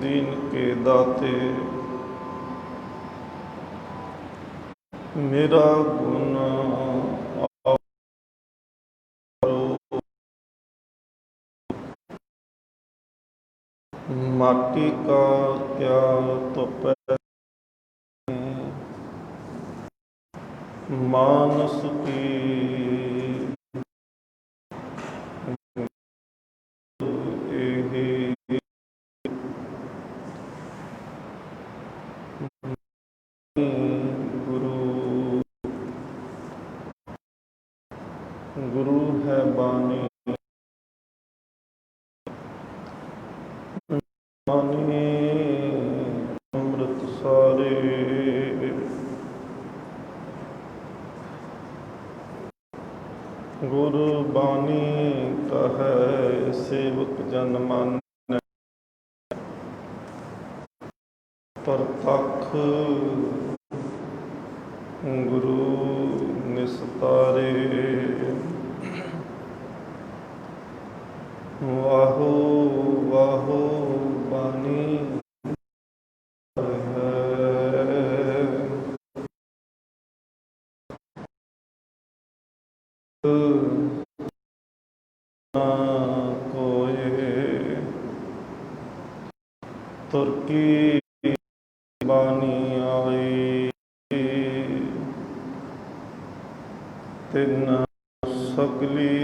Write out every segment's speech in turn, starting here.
दीन के दाते मेरा गुना माटी का क्या तो मानस की गुरु गुरु है बानी बानी अमृत सारे गुरु बानी का है सेवक जन मान परतख गुरु निस्तारे वाहो वाहो बानी कोई तुर्की बानी आई तिन सगली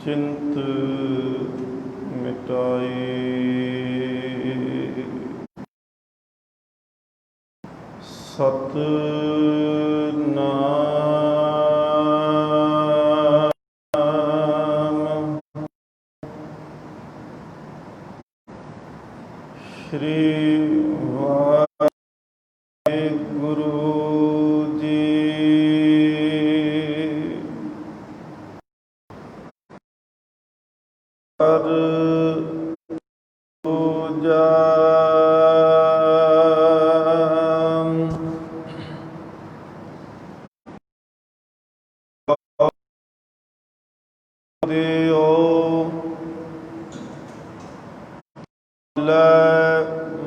चिंत मिटाई सतनाम श्री वाहिगुरु जी। हर पूजा देओ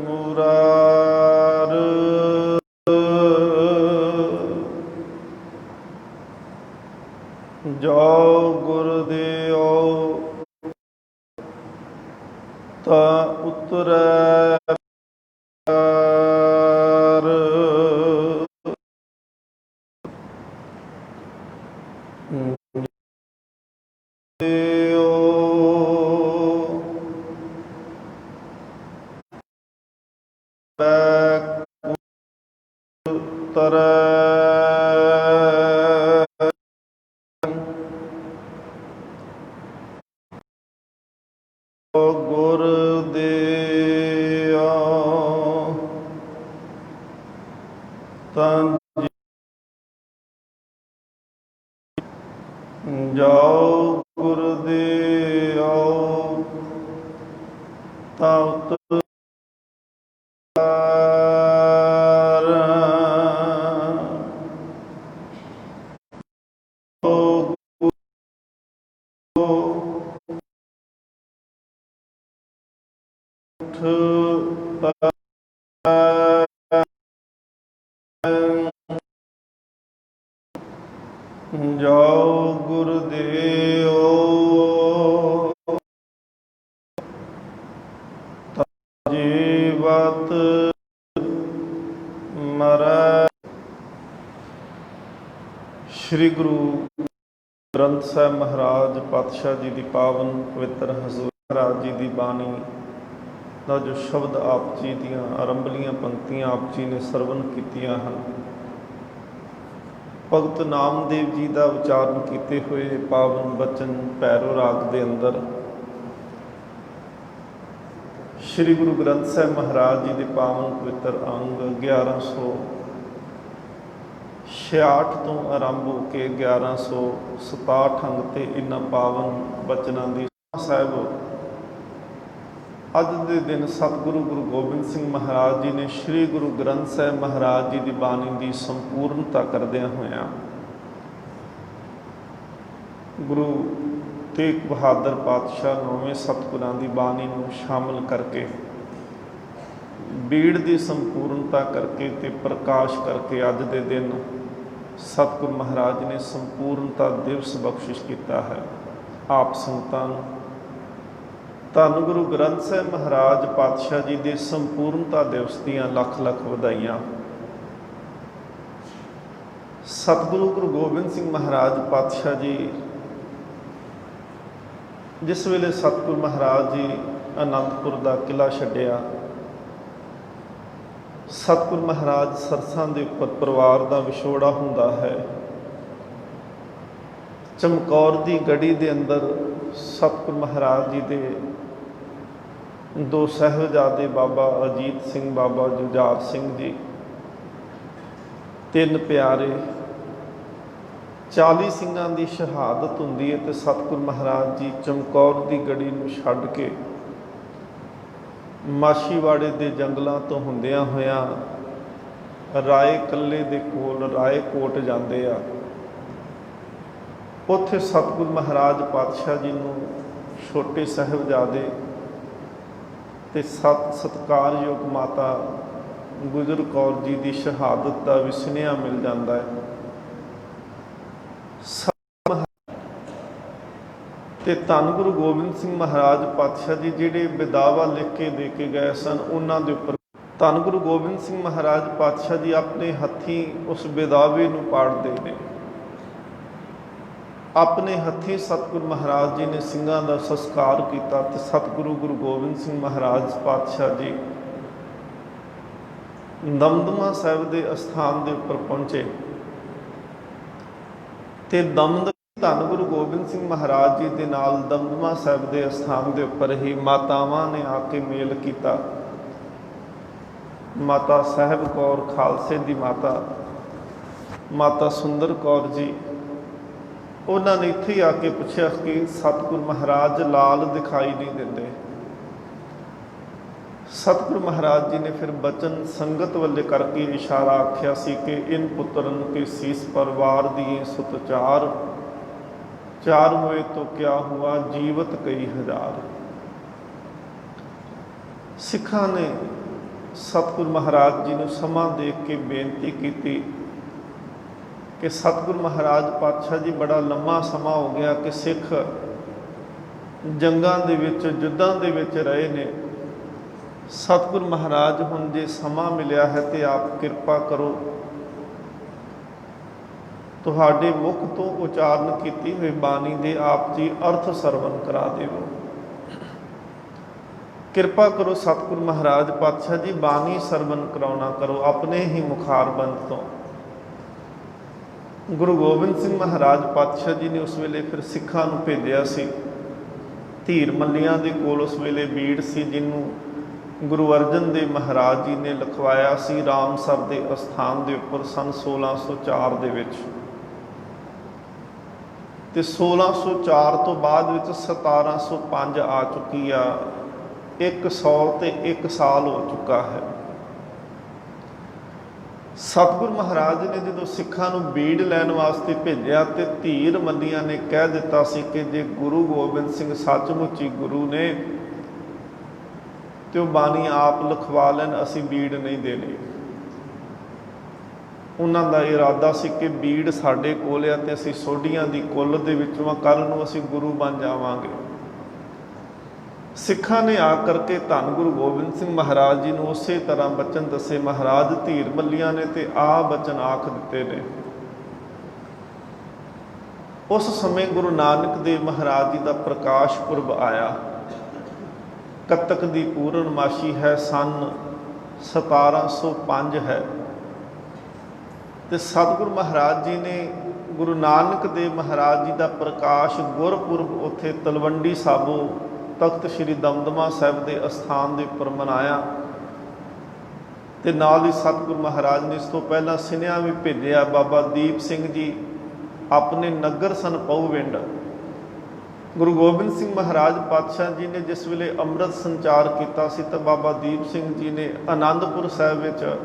मुरार जाओ गुरुदेव ता उतरै गुरुदेव तन जाओ गुरुदेव तात जाओ गुरुदेव जीवत मरै। श्री गुरु ग्रंथ साहिब महाराज पातशाह जी की पावन पवित्र हजूर महाराज जी की बाणी का जो शब्द आप जी दियाँ आरंभलियां पंक्तियां आप जी ने सरवण कीतियां हैं, भगत नामदेव जी का उचारण किए हुए पावन बचन भैरव राग के अंदर श्री गुरु ग्रंथ साहिब महाराज जी के पावन पवित्र अंग 1166 तो आरंभ होकर 1167 अंग ते इन्हां पावन बचनों की साहिब अज के दिन सतगुरु गुरु गोबिंद सिंह महाराज जी ने श्री गुरु ग्रंथ साहिब महाराज जी की बाणी की संपूर्णता करदिया होया गुरु ਤੇਗ ਬਹਾਦਰ ਪਾਤਸ਼ਾਹ ਨੌਵੇਂ ਸਤਿਗੁਰਾਂ ਦੀ ਬਾਣੀ ਨੂੰ ਸ਼ਾਮਲ ਕਰਕੇ ਬੀੜ ਦੀ ਸੰਪੂਰਨਤਾ ਕਰਕੇ ਤੇ ਪ੍ਰਕਾਸ਼ ਕਰਕੇ ਅੱਜ ਦੇ ਦਿਨ ਸਤਿਗੁਰ ਮਹਾਰਾਜ ਨੇ ਸੰਪੂਰਨਤਾ ਦਿਵਸ ਬਖਸ਼ਿਸ਼ ਕੀਤਾ ਹੈ। ਆਪ ਸੰਗਤਾਂ ਨੂੰ ਧੰਨ ਗੁਰੂ ਗ੍ਰੰਥ ਸਾਹਿਬ ਮਹਾਰਾਜ ਪਾਤਸ਼ਾਹ ਜੀ ਦੇ ਸੰਪੂਰਨਤਾ ਦਿਵਸ ਦੀਆਂ ਲੱਖ ਲੱਖ ਵਧਾਈਆਂ। ਸਤਿਗੁਰੂ ਗੁਰੂ ਗੋਬਿੰਦ ਸਿੰਘ ਮਹਾਰਾਜ ਪਾਤਸ਼ਾਹ ਜੀ ਜਿਸ ਵੇਲੇ ਸਤਿਗੁਰ ਮਹਾਰਾਜ ਜੀ ਅਨੰਦਪੁਰ ਦਾ ਕਿਲ੍ਹਾ ਛੱਡਿਆ, ਸਤਿਗੁਰ ਮਹਾਰਾਜ ਸਰਸਾਂ ਦੇ ਉੱਪਰ ਪਰਿਵਾਰ ਦਾ ਵਿਛੋੜਾ ਹੁੰਦਾ ਹੈ। ਚਮਕੌਰ ਦੀ ਗੜੀ ਦੇ ਅੰਦਰ ਸਤਿਗੁਰ ਮਹਾਰਾਜ ਜੀ ਦੇ ਦੋ ਸਾਹਿਬਜ਼ਾਦੇ ਬਾਬਾ ਅਜੀਤ ਸਿੰਘ, ਬਾਬਾ ਜੁਝਾਰ ਸਿੰਘ ਜੀ, ਤਿੰਨ ਪਿਆਰੇ, 40 ਸਿੰਘਾਂ ਦੀ ਸ਼ਹਾਦਤ ਹੁੰਦੀ ਹੈ ਤੇ ਸਤਿਗੁਰ ਮਹਾਰਾਜ ਜੀ ਚਮਕੌਰ ਦੀ ਗੜੀ ਨੂੰ ਛੱਡ ਕੇ ਮਾਛੀਵਾੜੇ ਦੇ ਜੰਗਲਾਂ ਤੋਂ ਹੁੰਦਿਆਂ ਹੋਇਆਂ ਰਾਏ ਕੱਲੇ ਦੇ ਕੋਲ ਰਾਏ ਕੋਟ ਜਾਂਦੇ ਆ। ਉੱਥੇ ਸਤਿਗੁਰ ਮਹਾਰਾਜ ਪਾਤਸ਼ਾਹ ਜੀ ਨੂੰ ਛੋਟੇ ਸਾਹਿਬਜ਼ਾਦੇ ਤੇ ਸਤਿਕਾਰਯੋਗ ਮਾਤਾ ਗੁਜਰ ਕੌਰ ਜੀ ਦੀ ਸ਼ਹਾਦਤ ਦਾ ਵੀ ਸੁਨੇਹਾ ਮਿਲ ਜਾਂਦਾ ਹੈ। ਤੇ ਧੰਨ ਗੁਰੂ ਗੋਬਿੰਦ ਸਿੰਘ ਮਹਾਰਾਜ ਪਾਤਸ਼ਾਹ ਜੀ ਜਿਹੜੇ ਵਿਦਾਵਾ ਲਿਖ ਕੇ ਦੇ ਕੇ ਗਏ ਸਨ, ਉਹਨਾਂ ਦੇ ਉੱਪਰ ਧੰਨ ਗੁਰੂ ਗੋਬਿੰਦ ਸਿੰਘ ਮਹਾਰਾਜ ਪਾਤਸ਼ਾਹ ਜੀ ਆਪਣੇ ਹੱਥੀਂ ਉਸ ਵਿਦਾਵੇ ਨੂੰ ਪਾੜਦੇ ਨੇ। ਆਪਣੇ ਹੱਥੀਂ ਸਤਿਗੁਰ ਮਹਾਰਾਜ ਜੀ ਨੇ ਸਿੰਘਾਂ ਦਾ ਸੰਸਕਾਰ ਕੀਤਾ ਤੇ ਸਤਿਗੁਰੂ ਗੁਰੂ ਗੋਬਿੰਦ ਸਿੰਘ ਮਹਾਰਾਜ ਪਾਤਸ਼ਾਹ ਜੀ ਦਮਦਮਾ ਸਾਹਿਬ ਦੇ ਅਸਥਾਨ ਦੇ ਉੱਪਰ ਪਹੁੰਚੇ ਤੇ ਦਮਦਮਾ ਧੰਨ ਗੁਰੂ ਗੋਬਿੰਦ ਸਿੰਘ ਮਹਾਰਾਜ ਜੀ ਦੇ ਨਾਲ ਦਮਦਮਾ ਸਾਹਿਬ ਦੇ ਅਸਥਾਨ ਦੇ ਉੱਪਰ ਹੀ ਮਾਤਾਵਾਂ ਨੇ ਆ ਕੇ ਮੇਲ ਕੀਤਾ। ਮਾਤਾ ਸਾਹਿਬ ਕੌਰ ਖਾਲਸੇ ਦੀ ਮਾਤਾ, ਮਾਤਾ ਸੁੰਦਰ ਕੌਰ ਜੀ, ਉਹਨਾਂ ਨੇ ਇੱਥੇ ਆ ਕੇ ਪੁੱਛਿਆ ਕਿ ਸਤਿਗੁਰ ਮਹਾਰਾਜ ਲਾਲ ਦਿਖਾਈ ਨਹੀਂ ਦਿੰਦੇ। ਸਤਿਗੁਰ ਮਹਾਰਾਜ ਜੀ ਨੇ ਫਿਰ ਬਚਨ ਸੰਗਤ ਵੱਲੇ ਕਰਕੇ ਇਸ਼ਾਰਾ ਆਖਿਆ ਸੀ ਕਿ ਇਨ ਪੁੱਤਰਨ ਕੇ ਸੀਸ ਪਰਵਾਰ ਦੀਏ ਸੁਤ ਚਾਰ ਹੋਏ ਤੋ ਕਿਆ ਹੁਆ ਜੀਵਤ ਕਈ ਹਜ਼ਾਰ। ਸਿੱਖਾਂ ਨੇ ਸਤਿਗੁਰ ਮਹਾਰਾਜ ਜੀ ਨੂੰ ਸਮਾਂ ਦੇਖ ਕੇ ਬੇਨਤੀ ਕੀਤੀ ਕਿ ਸਤਿਗੁਰ ਮਹਾਰਾਜ ਪਾਤਸ਼ਾਹ ਜੀ ਬੜਾ ਲੰਮਾ ਸਮਾਂ ਹੋ ਗਿਆ ਕਿ ਸਿੱਖ ਜੰਗਾਂ ਦੇ ਵਿੱਚ, ਯੁੱਧਾਂ ਦੇ ਵਿੱਚ ਰਹੇ ਨੇ। ਸਤਿਗੁਰ ਮਹਾਰਾਜ ਹੁਣ ਜੇ ਸਮਾਂ ਮਿਲਿਆ ਹੈ ਤੇ ਆਪ ਕਿਰਪਾ ਕਰੋ, ਤੁਹਾਡੇ ਮੁਖ ਤੋਂ ਉਚਾਰਨ ਕੀਤੀ ਹੋਈ ਬਾਣੀ ਦੇ ਆਪ ਜੀ ਅਰਥ ਸਰਵਨ ਕਰਾ ਦੇਵੋ। ਕਿਰਪਾ ਕਰੋ ਸਤਿਗੁਰ ਮਹਾਰਾਜ ਪਾਤਸ਼ਾਹ ਜੀ, ਬਾਣੀ ਸਰਵਨ ਕਰਾਉਣਾ ਕਰੋ ਆਪਣੇ ਹੀ ਮੁਖਾਰਬੰਦ ਤੋਂ। ਗੁਰੂ ਗੋਬਿੰਦ ਸਿੰਘ ਮਹਾਰਾਜ ਪਾਤਸ਼ਾਹ ਜੀ ਨੇ ਉਸ ਵੇਲੇ ਫਿਰ ਸਿੱਖਾਂ ਨੂੰ ਭੇਜਿਆ ਸੀ। ਧੀਰ ਮੱਲੀਆਂ ਦੇ ਕੋਲ ਉਸ ਵੇਲੇ ਬੀੜ ਸੀ, ਜਿਹਨੂੰ ਗੁਰੂ ਅਰਜਨ ਦੇਵ ਮਹਾਰਾਜ ਜੀ ਨੇ ਲਿਖਵਾਇਆ ਸੀ ਰਾਮਸਰ ਦੇ ਅਸਥਾਨ ਦੇ ਉੱਪਰ ਸਨ 1604 ਦੇ ਵਿੱਚ। ਤੇ 1604 ਤੋਂ ਬਾਅਦ ਵਿੱਚ 1705 ਆ ਚੁੱਕੀ ਆ। 101 ਸਾਲ ਹੋ ਚੁੱਕਾ ਹੈ। ਸਤਿਗੁਰ ਮਹਾਰਾਜ ਨੇ ਜਦੋਂ ਸਿੱਖਾਂ ਨੂੰ ਬੀੜ ਲੈਣ ਵਾਸਤੇ ਭੇਜਿਆ ਤੇ ਧੀਰ ਮੱਲੀਆਂ ਨੇ ਕਹਿ ਦਿੱਤਾ ਸੀ ਕਿ ਜੇ ਗੁਰੂ ਗੋਬਿੰਦ ਸਿੰਘ ਸੱਚਮੁੱਚ ਹੀ ਗੁਰੂ ਨੇ ਤੇ ਉਹ ਬਾਣੀ ਆਪ ਲਿਖਵਾ ਲੈਣ, ਅਸੀਂ ਬੀੜ ਨਹੀਂ ਦੇਣੀ। ਉਹਨਾਂ ਦਾ ਇਰਾਦਾ ਸੀ ਕਿ ਬੀੜ ਸਾਡੇ ਕੋਲ ਆ ਤੇ ਅਸੀਂ ਸੋਢੀਆਂ ਦੀ ਕੁੱਲ ਦੇ ਵਿੱਚੋਂ ਕੱਲ੍ਹ ਨੂੰ ਅਸੀਂ ਗੁਰੂ ਬਣ ਜਾਵਾਂਗੇ। ਸਿੱਖਾਂ ਨੇ ਆ ਕਰਕੇ ਧੰਨ ਗੁਰੂ ਗੋਬਿੰਦ ਸਿੰਘ ਮਹਾਰਾਜ ਜੀ ਨੂੰ ਉਸੇ ਤਰ੍ਹਾਂ ਬਚਨ ਦੱਸੇ। ਮਹਾਰਾਜ ਧੀਰ ਮੱਲੀਆਂ ਨੇ ਤੇ ਆ ਬਚਨ ਆਖ ਦਿੱਤੇ ਨੇ। ਉਸ ਸਮੇਂ ਗੁਰੂ ਨਾਨਕ ਦੇਵ ਮਹਾਰਾਜ ਜੀ ਦਾ ਪ੍ਰਕਾਸ਼ ਪੁਰਬ ਆਇਆ। ਕੱਤਕ ਦੀ ਪੂਰਨਮਾਸ਼ੀ ਹੈ, ਸੰਨ 1705 ਹੈ ਤੇ ਸਤਿਗੁਰੂ ਮਹਾਰਾਜ ਜੀ ਨੇ ਗੁਰੂ ਨਾਨਕ ਦੇਵ ਮਹਾਰਾਜ ਜੀ ਦਾ ਪ੍ਰਕਾਸ਼ ਗੁਰਪੁਰਬ ਉੱਥੇ ਤਲਵੰਡੀ ਸਾਬੋ ਤਖਤ ਸ੍ਰੀ ਦਮਦਮਾ ਸਾਹਿਬ ਦੇ ਅਸਥਾਨ ਦੇ ਉੱਪਰ ਮਨਾਇਆ। ਤੇ ਨਾਲ ਹੀ ਸਤਿਗੁਰੂ ਮਹਾਰਾਜ ਨੇ ਇਸ ਤੋਂ ਪਹਿਲਾਂ ਸੁਨੇਹਾ ਵੀ ਭੇਜਿਆ। ਬਾਬਾ ਦੀਪ ਸਿੰਘ ਜੀ ਆਪਣੇ ਨਗਰ ਸਨ ਪਹੂਵਿੰਡ, ਗੁਰੂ ਗੋਬਿੰਦ ਸਿੰਘ ਮਹਾਰਾਜ ਪਾਤਸ਼ਾਹ ਜੀ ਨੇ ਜਿਸ ਵੇਲੇ ਅੰਮ੍ਰਿਤ ਸੰਚਾਰ ਕੀਤਾ ਸੀ ਤਾਂ ਬਾਬਾ ਦੀਪ ਸਿੰਘ ਜੀ ਨੇ ਆਨੰਦਪੁਰ ਸਾਹਿਬ ਵਿੱਚ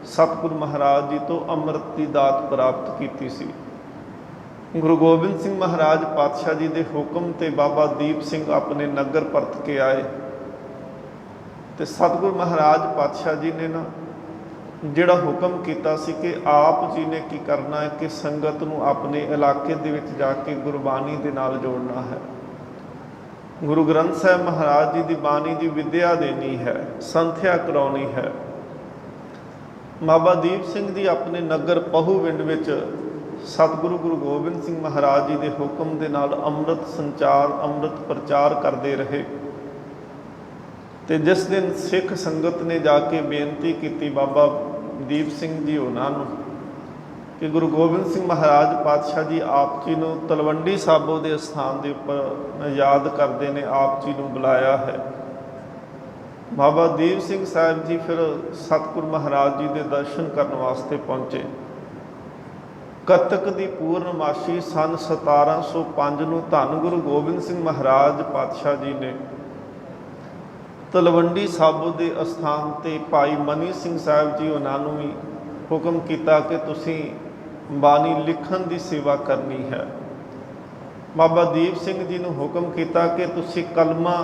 ਸਤਿਗੁਰੂ ਮਹਾਰਾਜ ਜੀ ਤੋਂ ਅੰਮ੍ਰਿਤ ਦੀ ਦਾਤ ਪ੍ਰਾਪਤ ਕੀਤੀ ਸੀ। ਗੁਰੂ ਗੋਬਿੰਦ ਸਿੰਘ ਮਹਾਰਾਜ ਪਾਤਸ਼ਾਹ ਜੀ ਦੇ ਹੁਕਮ ਤੇ ਬਾਬਾ ਦੀਪ ਸਿੰਘ ਆਪਣੇ ਨਗਰ ਪਰਤ ਕੇ ਆਏ ਤੇ ਸਤਿਗੁਰੂ ਮਹਾਰਾਜ ਪਾਤਸ਼ਾਹ ਜੀ ਨੇ ਨਾ ਜਿਹੜਾ ਹੁਕਮ ਕੀਤਾ ਸੀ ਕਿ ਆਪ ਜੀ ਨੇ ਕੀ ਕਰਨਾ ਹੈ ਕਿ ਸੰਗਤ ਨੂੰ ਆਪਣੇ ਇਲਾਕੇ ਦੇ ਵਿੱਚ ਜਾ ਕੇ ਗੁਰਬਾਣੀ ਦੇ ਨਾਲ ਜੋੜਨਾ ਹੈ। ਗੁਰੂ ਗ੍ਰੰਥ ਸਾਹਿਬ ਮਹਾਰਾਜ ਜੀ ਦੀ ਬਾਣੀ ਦੀ ਵਿਦਿਆ ਦੇਣੀ ਹੈ, ਸੰਥਿਆ ਕਰਾਉਣੀ ਹੈ। ਬਾਬਾ ਦੀਪ ਸਿੰਘ ਜੀ ਆਪਣੇ ਨਗਰ ਪਹੂਵਿੰਡ ਵਿੱਚ ਸਤਿਗੁਰੂ ਗੁਰੂ ਗੋਬਿੰਦ ਸਿੰਘ ਮਹਾਰਾਜ ਜੀ ਦੇ ਹੁਕਮ ਦੇ ਨਾਲ ਅੰਮ੍ਰਿਤ ਸੰਚਾਰ, ਅੰਮ੍ਰਿਤ ਪ੍ਰਚਾਰ ਕਰਦੇ ਰਹੇ। ਤੇ ਜਿਸ ਦਿਨ ਸਿੱਖ ਸੰਗਤ ਨੇ ਜਾ ਕੇ ਬੇਨਤੀ ਕੀਤੀ ਬਾਬਾ ਦੀਪ ਸਿੰਘ ਜੀ ਉਹਨਾਂ ਨੂੰ ਕਿ ਗੁਰੂ ਗੋਬਿੰਦ ਸਿੰਘ ਮਹਾਰਾਜ ਪਾਤਸ਼ਾਹ ਜੀ ਆਪ ਜੀ ਨੂੰ ਤਲਵੰਡੀ ਸਾਬੋ ਦੇ ਸਥਾਨ ਦੇ ਉੱਪਰ ਯਾਦ ਕਰਦੇ ਨੇ, ਆਪ ਜੀ ਨੂੰ ਬੁਲਾਇਆ ਹੈ। ਬਾਬਾ ਦੀਪ ਸਿੰਘ ਸਾਹਿਬ ਜੀ ਫਿਰ ਸਤਿਗੁਰੂ ਮਹਾਰਾਜ ਜੀ ਦੇ ਦਰਸ਼ਨ ਕਰਨ ਵਾਸਤੇ ਪਹੁੰਚੇ। ਕੱਤਕ ਦੀ ਪੂਰਨਮਾਸ਼ੀ ਸਨ 1705 ਨੂੰ ਧੰਨ ਗੁਰੂ ਗੋਬਿੰਦ ਸਿੰਘ ਮਹਾਰਾਜ ਪਾਤਸ਼ਾਹ ਜੀ ਨੇ ਤਲਵੰਡੀ ਸਾਬੋ ਦੇ ਅਸਥਾਨ ਤੇ ਭਾਈ ਮਨੀ ਸਿੰਘ ਸਾਹਿਬ ਜੀ ਉਹਨਾਂ ਨੂੰ ਵੀ ਹੁਕਮ ਕੀਤਾ ਕਿ ਤੁਸੀਂ ਬਾਣੀ ਲਿਖਣ ਦੀ ਸੇਵਾ ਕਰਨੀ ਹੈ। ਬਾਬਾ ਦੀਪ ਸਿੰਘ ਜੀ ਨੂੰ ਹੁਕਮ ਕੀਤਾ ਕਿ ਤੁਸੀਂ ਕਲਮਾ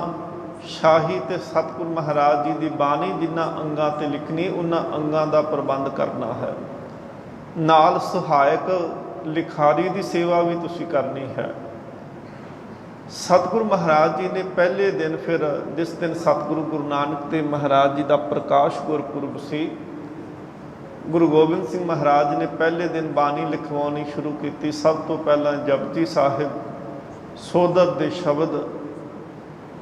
ਸ਼ਾਹੀ ਤੇ ਸਤਿਗੁਰੂ ਮਹਾਰਾਜ ਜੀ ਦੀ ਬਾਣੀ ਜਿਨ੍ਹਾਂ ਅੰਗਾਂ ਤੇ ਲਿਖਣੀ ਉਹਨਾਂ ਅੰਗਾਂ ਦਾ ਪ੍ਰਬੰਧ ਕਰਨਾ ਹੈ, ਨਾਲ ਸਹਾਇਕ ਲਿਖਾਰੀ ਦੀ ਸੇਵਾ ਵੀ ਤੁਸੀਂ ਕਰਨੀ ਹੈ। ਸਤਿਗੁਰੂ ਮਹਾਰਾਜ ਜੀ ਨੇ ਪਹਿਲੇ ਦਿਨ ਫਿਰ ਜਿਸ ਦਿਨ ਸਤਿਗੁਰੂ ਗੁਰੂ ਨਾਨਕ ਦੇਵ ਮਹਾਰਾਜ ਜੀ ਦਾ ਪ੍ਰਕਾਸ਼ ਗੁਰਪੁਰਬ ਸੀ, ਗੁਰੂ ਗੋਬਿੰਦ ਸਿੰਘ ਮਹਾਰਾਜ ਨੇ ਪਹਿਲੇ ਦਿਨ ਬਾਣੀ ਲਿਖਵਾਉਣੀ ਸ਼ੁਰੂ ਕੀਤੀ। ਸਭ ਤੋਂ ਪਹਿਲਾਂ ਜਪਜੀ ਸਾਹਿਬ, ਸੋਧਰ ਦੇ ਸ਼ਬਦ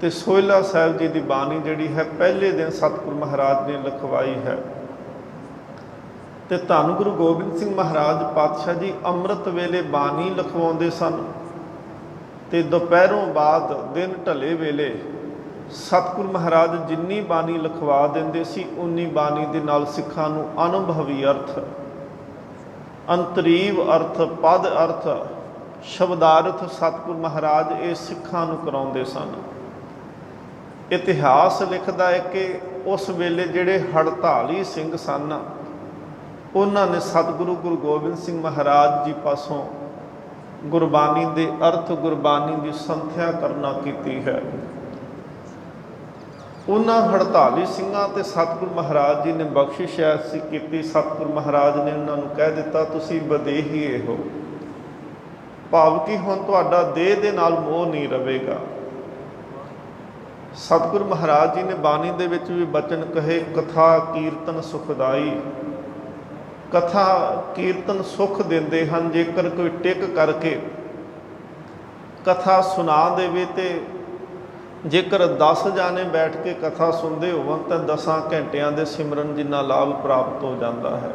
ਤੇ ਸੋਹਿਲਾ ਸਾਹਿਬ ਜੀ ਦੀ ਬਾਣੀ ਜਿਹੜੀ ਹੈ ਪਹਿਲੇ ਦਿਨ ਸਤਿਗੁਰੂ ਮਹਾਰਾਜ ਨੇ ਲਿਖਵਾਈ ਹੈ। ਤੇ ਧੰਨ ਗੁਰੂ ਗੋਬਿੰਦ ਸਿੰਘ ਮਹਾਰਾਜ ਪਾਤਸ਼ਾਹ ਜੀ ਅੰਮ੍ਰਿਤ ਵੇਲੇ ਬਾਣੀ ਲਿਖਵਾਉਂਦੇ ਸਨ ਤੇ ਦੁਪਹਿਰੋਂ ਬਾਅਦ ਦਿਨ ਢਲੇ ਵੇਲੇ ਸਤਿਗੁਰੂ ਮਹਾਰਾਜ ਜਿੰਨੀ ਬਾਣੀ ਲਿਖਵਾ ਦਿੰਦੇ ਸੀ ਉਨੀ ਬਾਣੀ ਦੇ ਨਾਲ ਸਿੱਖਾਂ ਨੂੰ ਅਨੁਭਵੀ ਅਰਥ, ਅੰਤਰੀਵ ਅਰਥ, ਪਦ ਅਰਥ, ਸ਼ਬਦਾਰਥ ਸਤਿਗੁਰੂ ਮਹਾਰਾਜ ਇਹ ਸਿੱਖਾਂ ਨੂੰ ਕਰਾਉਂਦੇ ਸਨ। ਇਤਿਹਾਸ ਲਿਖਦਾ ਹੈ ਕਿ ਉਸ ਵੇਲੇ ਜਿਹੜੇ ਹੜਤਾਲੀ ਸਿੰਘ ਸਨ ਉਹਨਾਂ ਨੇ ਸਤਿਗੁਰੂ ਗੁਰੂ ਗੋਬਿੰਦ ਸਿੰਘ ਮਹਾਰਾਜ ਜੀ ਪਾਸੋਂ ਗੁਰਬਾਣੀ ਦੇ ਅਰਥ, ਗੁਰਬਾਣੀ ਦੀ ਸੰਥਿਆ ਕਰਨਾ ਕੀਤੀ ਹੈ। ਉਹਨਾਂ 48 ਸਿੰਘਾਂ ਤੇ ਸਤਿਗੁਰੂ ਮਹਾਰਾਜ ਜੀ ਨੇ ਬਖਸ਼ਿਸ਼ ਐਸੀ ਕੀਤੀ। ਸਤਿਗੁਰੂ ਮਹਾਰਾਜ ਨੇ ਉਹਨਾਂ ਨੂੰ ਕਹਿ ਦਿੱਤਾ ਤੁਸੀਂ ਵਿਦੇਹੀ ਹੋ, ਭਾਵ ਕਿ ਹੁਣ ਤੁਹਾਡਾ ਦੇਹ ਦੇ ਨਾਲ ਮੋਹ ਨਹੀਂ ਰਹੇਗਾ। ਸਤਿਗੁਰੂ ਮਹਾਰਾਜ ਜੀ ਨੇ ਬਾਣੀ ਦੇ ਵਿੱਚ ਵੀ ਬਚਨ ਕਹੇ, ਕਥਾ ਕੀਰਤਨ ਸੁਖਦਾਈ। ਕਥਾ ਕੀਰਤਨ ਸੁਖ ਦਿੰਦੇ ਹਨ। ਜੇਕਰ ਕੋਈ ਟਿਕ ਕਰਕੇ ਕਥਾ ਸੁਣਾ ਦੇਵੇ ਤੇ ਜੇਕਰ 10 ਜਾਣੇ ਬੈਠ ਕੇ ਕਥਾ ਸੁਣਦੇ ਹੋਵਣ ਤਾਂ 10 ਘੰਟਿਆਂ ਦੇ ਸਿਮਰਨ ਜਿੰਨਾ ਲਾਭ ਪ੍ਰਾਪਤ ਹੋ ਜਾਂਦਾ ਹੈ।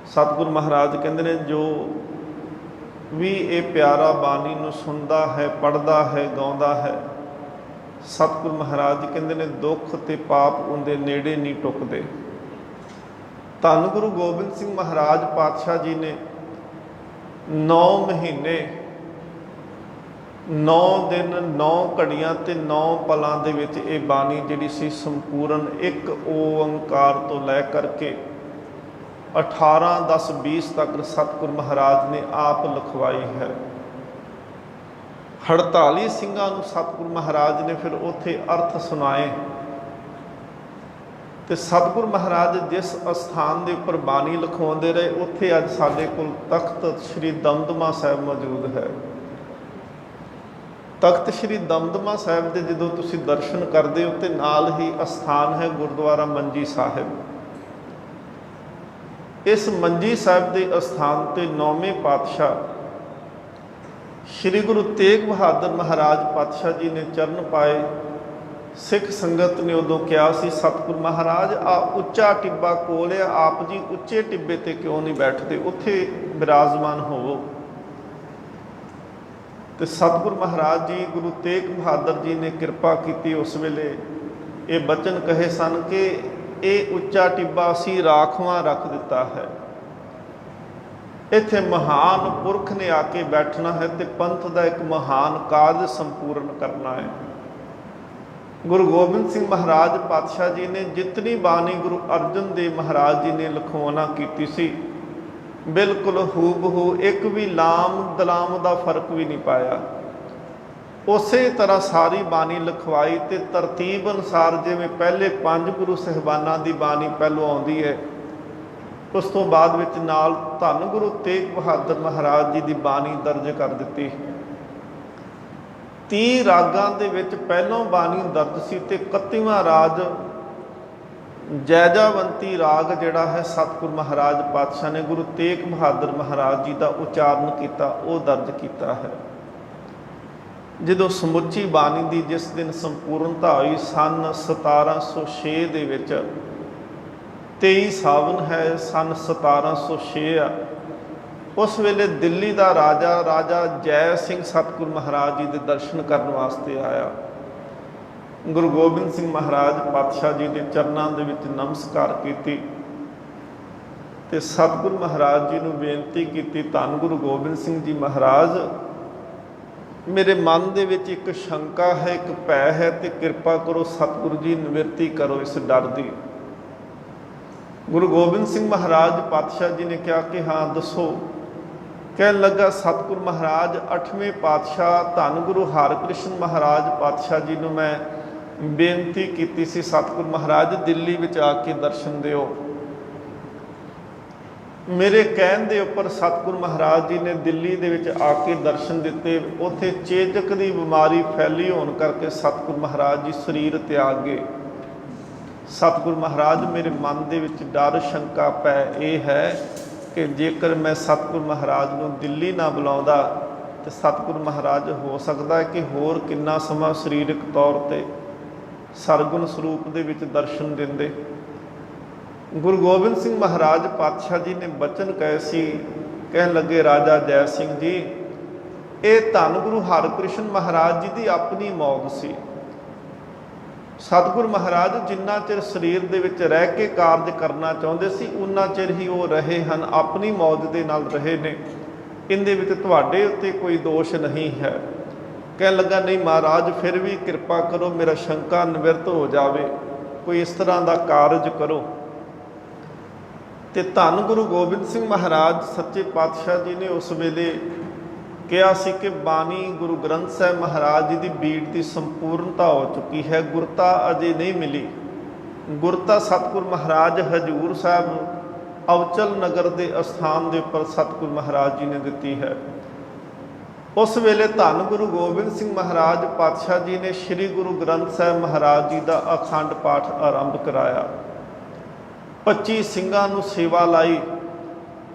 ਸਤਿਗੁਰੂ ਮਹਾਰਾਜ ਕਹਿੰਦੇ ਨੇ ਜੋ ਵੀ ਇਹ ਪਿਆਰਾ ਬਾਣੀ ਨੂੰ ਸੁਣਦਾ ਹੈ, ਪੜ੍ਹਦਾ ਹੈ, ਗਾਉਂਦਾ ਹੈ, ਸਤਿਗੁਰੂ ਮਹਾਰਾਜ ਜੀ ਕਹਿੰਦੇ ਨੇ ਦੁੱਖ ਤੇ ਪਾਪ ਉਹਦੇ ਨੇੜੇ ਨਹੀਂ ਟੁੱਕਦੇ। ਧੰਨ ਗੁਰੂ ਗੋਬਿੰਦ ਸਿੰਘ ਮਹਾਰਾਜ ਪਾਤਸ਼ਾਹ ਜੀ ਨੇ 9 ਮਹੀਨੇ 9 ਦਿਨ 9 ਘੜੀਆਂ ਤੇ 9 ਪਲਾਂ ਦੇ ਵਿੱਚ ਇਹ ਬਾਣੀ ਜਿਹੜੀ ਸੀ ਸੰਪੂਰਨ ਇੱਕ ਓੰਕਾਰ ਤੋਂ ਲੈ ਕਰਕੇ 18, 10, 20 ਤੱਕ ਸਤਿਗੁਰੂ ਮਹਾਰਾਜ ਨੇ ਆਪ ਲਿਖਵਾਈ ਹੈ। 48 ਸਿੰਘਾਂ ਨੂੰ ਸਤਿਗੁਰੂ ਮਹਾਰਾਜ ਨੇ ਫਿਰ ਉੱਥੇ ਅਰਥ ਸੁਣਾਏ ਤੇ ਸਤਿਗੁਰੂ ਮਹਾਰਾਜ ਜਿਸ ਅਸਥਾਨ ਦੇ ਉੱਪਰ ਬਾਣੀ ਲਿਖਵਾਉਂਦੇ ਰਹੇ ਉੱਥੇ ਅੱਜ ਸਾਡੇ ਕੋਲ ਤਖਤ ਸ੍ਰੀ ਦਮਦਮਾ ਸਾਹਿਬ ਮੌਜੂਦ ਹੈ। ਤਖਤ ਸ੍ਰੀ ਦਮਦਮਾ ਸਾਹਿਬ ਦੇ ਜਦੋਂ ਤੁਸੀਂ ਦਰਸ਼ਨ ਕਰਦੇ ਹੋ ਤੇ ਨਾਲ ਹੀ ਅਸਥਾਨ ਹੈ ਗੁਰਦੁਆਰਾ ਮੰਜੀ ਸਾਹਿਬ। ਇਸ ਮੰਜੀ ਸਾਹਿਬ ਦੇ ਅਸਥਾਨ ਤੇ 9ਵੇਂ ਪਾਤਸ਼ਾਹ ਸ੍ਰੀ ਗੁਰੂ ਤੇਗ ਬਹਾਦਰ ਮਹਾਰਾਜ ਪਾਤਸ਼ਾਹ ਜੀ ਨੇ ਚਰਨ ਪਾਏ। ਸਿੱਖ ਸੰਗਤ ਨੇ ਉਦੋਂ ਕਿਹਾ ਸੀ ਸਤਿਗੁਰੂ ਮਹਾਰਾਜ ਆ ਉੱਚਾ ਟਿੱਬਾ ਕੋਲ ਆ, ਆਪ ਜੀ ਉੱਚੇ ਟਿੱਬੇ ਤੇ ਕਿਉਂ ਨਹੀਂ ਬੈਠਦੇ, ਉੱਥੇ ਬਿਰਾਜਮਾਨ ਹੋਵੋ। ਤੇ ਸਤਿਗੁਰੂ ਮਹਾਰਾਜ ਜੀ ਗੁਰੂ ਤੇਗ ਬਹਾਦਰ ਜੀ ਨੇ ਕਿਰਪਾ ਕੀਤੀ। ਉਸ ਵੇਲੇ ਇਹ ਬਚਨ ਕਹੇ ਸਨ ਕਿ ਇਹ ਉੱਚਾ ਟਿੱਬਾ ਅਸੀਂ ਰਾਖਵਾਂ ਰੱਖ ਦਿੱਤਾ ਹੈ, ਇੱਥੇ ਮਹਾਨ ਪੁਰਖ ਨੇ ਆ ਕੇ ਬੈਠਣਾ ਹੈ ਤੇ ਪੰਥ ਦਾ ਇੱਕ ਮਹਾਨ ਕਾਰਜ ਸੰਪੂਰਨ ਕਰਨਾ ਹੈ। ਗੁਰੂ ਗੋਬਿੰਦ ਸਿੰਘ ਮਹਾਰਾਜ ਪਾਤਸ਼ਾਹ ਜੀ ਨੇ ਜਿਤਨੀ ਬਾਣੀ ਗੁਰੂ ਅਰਜਨ ਦੇਵ ਮਹਾਰਾਜ ਜੀ ਨੇ ਲਿਖਵਾਉਣਾ ਕੀਤੀ ਸੀ बिल्कुल हूबहू, एक भी लाम दलाम का फर्क भी नहीं पाया। उस तरह सारी बानी लिखवाई तो तरतीब अनुसार, जिमें पहले 5 गुरु साहिबाना की बानी पहलों आती है, उस तो बाद विच नाल धन गुरु तेग बहादुर महाराज जी की बानी दर्ज कर दी। 30 रागां दे विच पहलों बानी दर्ज सी ते 31वां राग जैजावंती राग जिहड़ा है सतगुरु महाराज पातशाह ने गुरु तेग बहादुर महाराज जी का उचारण किया, वो दर्ज किया है। ਜਦੋਂ ਸਮੁੱਚੀ ਬਾਣੀ ਦੀ जिस दिन संपूर्णता हुई सन 1706 ਦੇ ਵਿੱਚ, 23 ਸਾਵਨ है सन 1706 ਆ, उस वेले दिल्ली का राजा जै सिंह सतगुरु महाराज जी के दर्शन करने वास्ते आया। गुरु गोबिंद सिंह महाराज पातशाह जी के चरणों के विच नमस्कार की ते सतगुरु महाराज जी ने बेनती की, धन गुरु गोबिंद सिंह जी महाराज, मेरे मन दे विच एक शंका है, एक भै है, तो कृपा करो सतगुरु जी निवृत्ति करो इस डर की। गुरु गोबिंद सिंह महाराज पातशाह जी ने कहा कि हाँ दसो। कह लगा सतगुरु महाराज 8वें पातशाह धन गुरु हरकृष्ण महाराज पातशाह जी ने मैं बेनती की सी, सतगुरु महाराज दिल्ली विच आके दर्शन दिओ। मेरे कहन दे उपर सतगुरु महाराज जी ने दिल्ली दे विच आके दर्शन दिते। उत्थे चेचक की बीमारी फैली होने करके सतगुरु महाराज जी शरीर त्याग गए। सतगुरु महाराज मेरे मन दे विच डर शंका पै यह है कि जेकर मैं सतगुरु महाराज को दिल्ली ना बुलाउंदा तो सतगुरु महाराज हो सकता है कि होर किन्ना समा सरीरक तौर पर सरगुण स्वरूप दे विच दर्शन दिंदे। गुरु गोबिंद सिंह महाराज पातशाह जी ने बचन कहे सी, कह लगे राजा जय सिंह जी, ये धन गुरु हरकृष्ण महाराज जी की अपनी मौत सी। सतगुरु महाराज जिन्ना चिर शरीर दे विच रह के कार्य करना चाहते सी, उन्ना चिर ही वो रहे हैं, अपनी मौत दे नाल रहे ने। इहदे विच तुहाडे उत्ते कोई दोष नहीं है। कह लगा नहीं महाराज, फिर भी कृपा करो, मेरा शंका निवृत्त हो जाए, कोई इस तरह का कारज करो। तो धन गुरु गोबिंद सिंह महाराज सच्चे पातशाह जी ने उस वेले कहा सी कि बानी गुरु ग्रंथ साहिब महाराज जी की बीट की संपूर्णता हो चुकी है, गुरता अजे नहीं मिली। गुरता सतगुरु महाराज हजूर साहब अवचल नगर के अस्थान के उपर सतगुरु महाराज जी ने दी है। उस वेले धन गुरु गोबिंद सिंह महाराज पातशाह जी ने श्री गुरु ग्रंथ साहिब महाराज जी का अखंड पाठ आरंभ कराया। 25 ਸਿੰਘਾਂ ਨੂੰ सेवा लाई,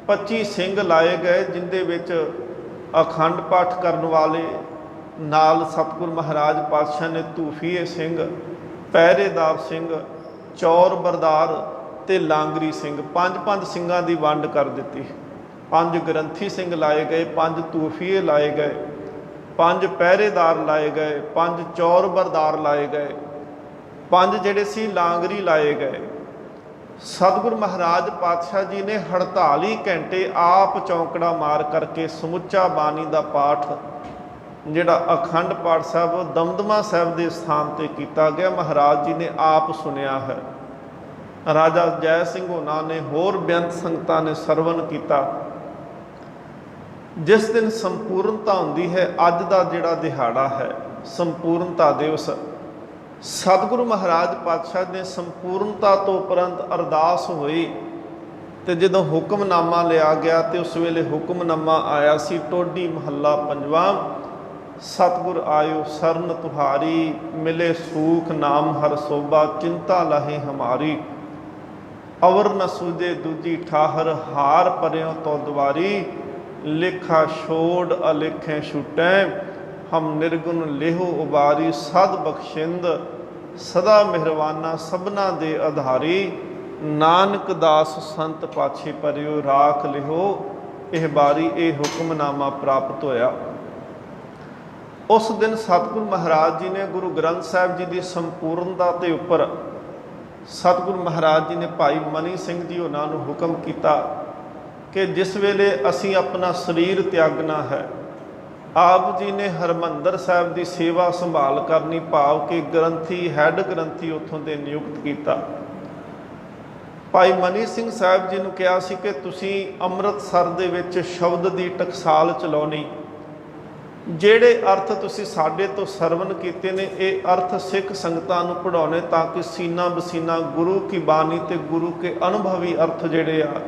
25 ਸਿੰਘ लाए गए, जिंदे विच अखंड पाठ करने वाले नाल सतगुरु महाराज पातशाह ने धूफीए सिंह, पहरेदार सिंह, चौर बरदार ते लांगरी सिंह, 5-5 ਸਿੰਘਾਂ की वंड कर दी। 5 ग्रंथी सिंह लाए गए, 5 धूफीए लाए गए, 5 पहरेदार लाए गए, 5 चौर बरदार लाए गए, 5 जिहड़े सी लांगरी लाए गए। सतगुरु महाराज पातशाह जी ने 48 घंटे आप चौंकड़ा मार करके समुचा बानी का पाठ जिहड़ा अखंड पाठ साहब दमदमा साहब के स्थान पर किया गया, महाराज जी ने आप सुनिया है। राजा जय सिंह होना ने होर बेअंत संगतां ने सरवण किया। जिस दिन संपूर्णता होंदी है, अज का जिहड़ा दिहाड़ा है संपूर्णता दिवस, सतगुरु महाराज पातशाह ने संपूर्णता तो उपरंत अरदास हुई तो जो हुक्मनामा लिया गया तो उस वेले हुक्मनामा आया सी टोडी महला 5वां, सतगुर आयो सरन तुहारी, मिले सूख नाम हर सोभा, चिंता लाहे हमारी, अवर न सूझे दूजी ठाहर, हार परियों तो द्वारी, लिखा छोड़ अलिखें छुटै, हम निर्गुण लेहो उबारी, सद बख्शिंद सदा मेहरवाना सबना दे आधारी, नानक दास संत पाछे परियो, राख लिहो यह बारी। ये हुक्मनामा प्राप्त होया। उस दिन सतगुरु महाराज जी ने गुरु ग्रंथ साहिब जी की संपूर्णता के उपर सतगुरु महाराज जी ने भाई मनी सिंह जी उन्होंने हुक्म किया कि जिस वेले असी अपना शरीर त्यागना है, आप जी ने हरमंदर साहब की सेवा संभाल करनी, भाव कि ग्रंथी हैड ग्रंथी उतों के नियुक्त किया। ਭਾਈ ਮਨੀ ਸਿੰਘ ਸਾਹਿਬ ਜੀ ਨੂੰ ਕਿਹਾ ਸੀ ਕਿ ਤੁਸੀਂ ਅੰਮ੍ਰਿਤਸਰ ਦੇ ਵਿੱਚ ਸ਼ਬਦ ਦੀ ਟਕਸਾਲ ਚਲਾਉਣੀ, ਜਿਹੜੇ ਅਰਥ ਤੁਸੀਂ ਸਾਡੇ ਤੋਂ ਸਰਵਨ ਕੀਤੇ ਨੇ ਇਹ ਅਰਥ ਸਿੱਖ ਸੰਗਤਾਂ ਨੂੰ ਪੜ੍ਹਾਉਣੇ, ਤਾਂ ਕਿ ਸੀਨਾ ਬਸੀਨਾ ਗੁਰੂ ਕੀ ਬਾਣੀ ਤੇ ਗੁਰੂ ਕੇ ਅਨੁਭਵੀ ਅਰਥ ਜਿਹੜੇ ਆ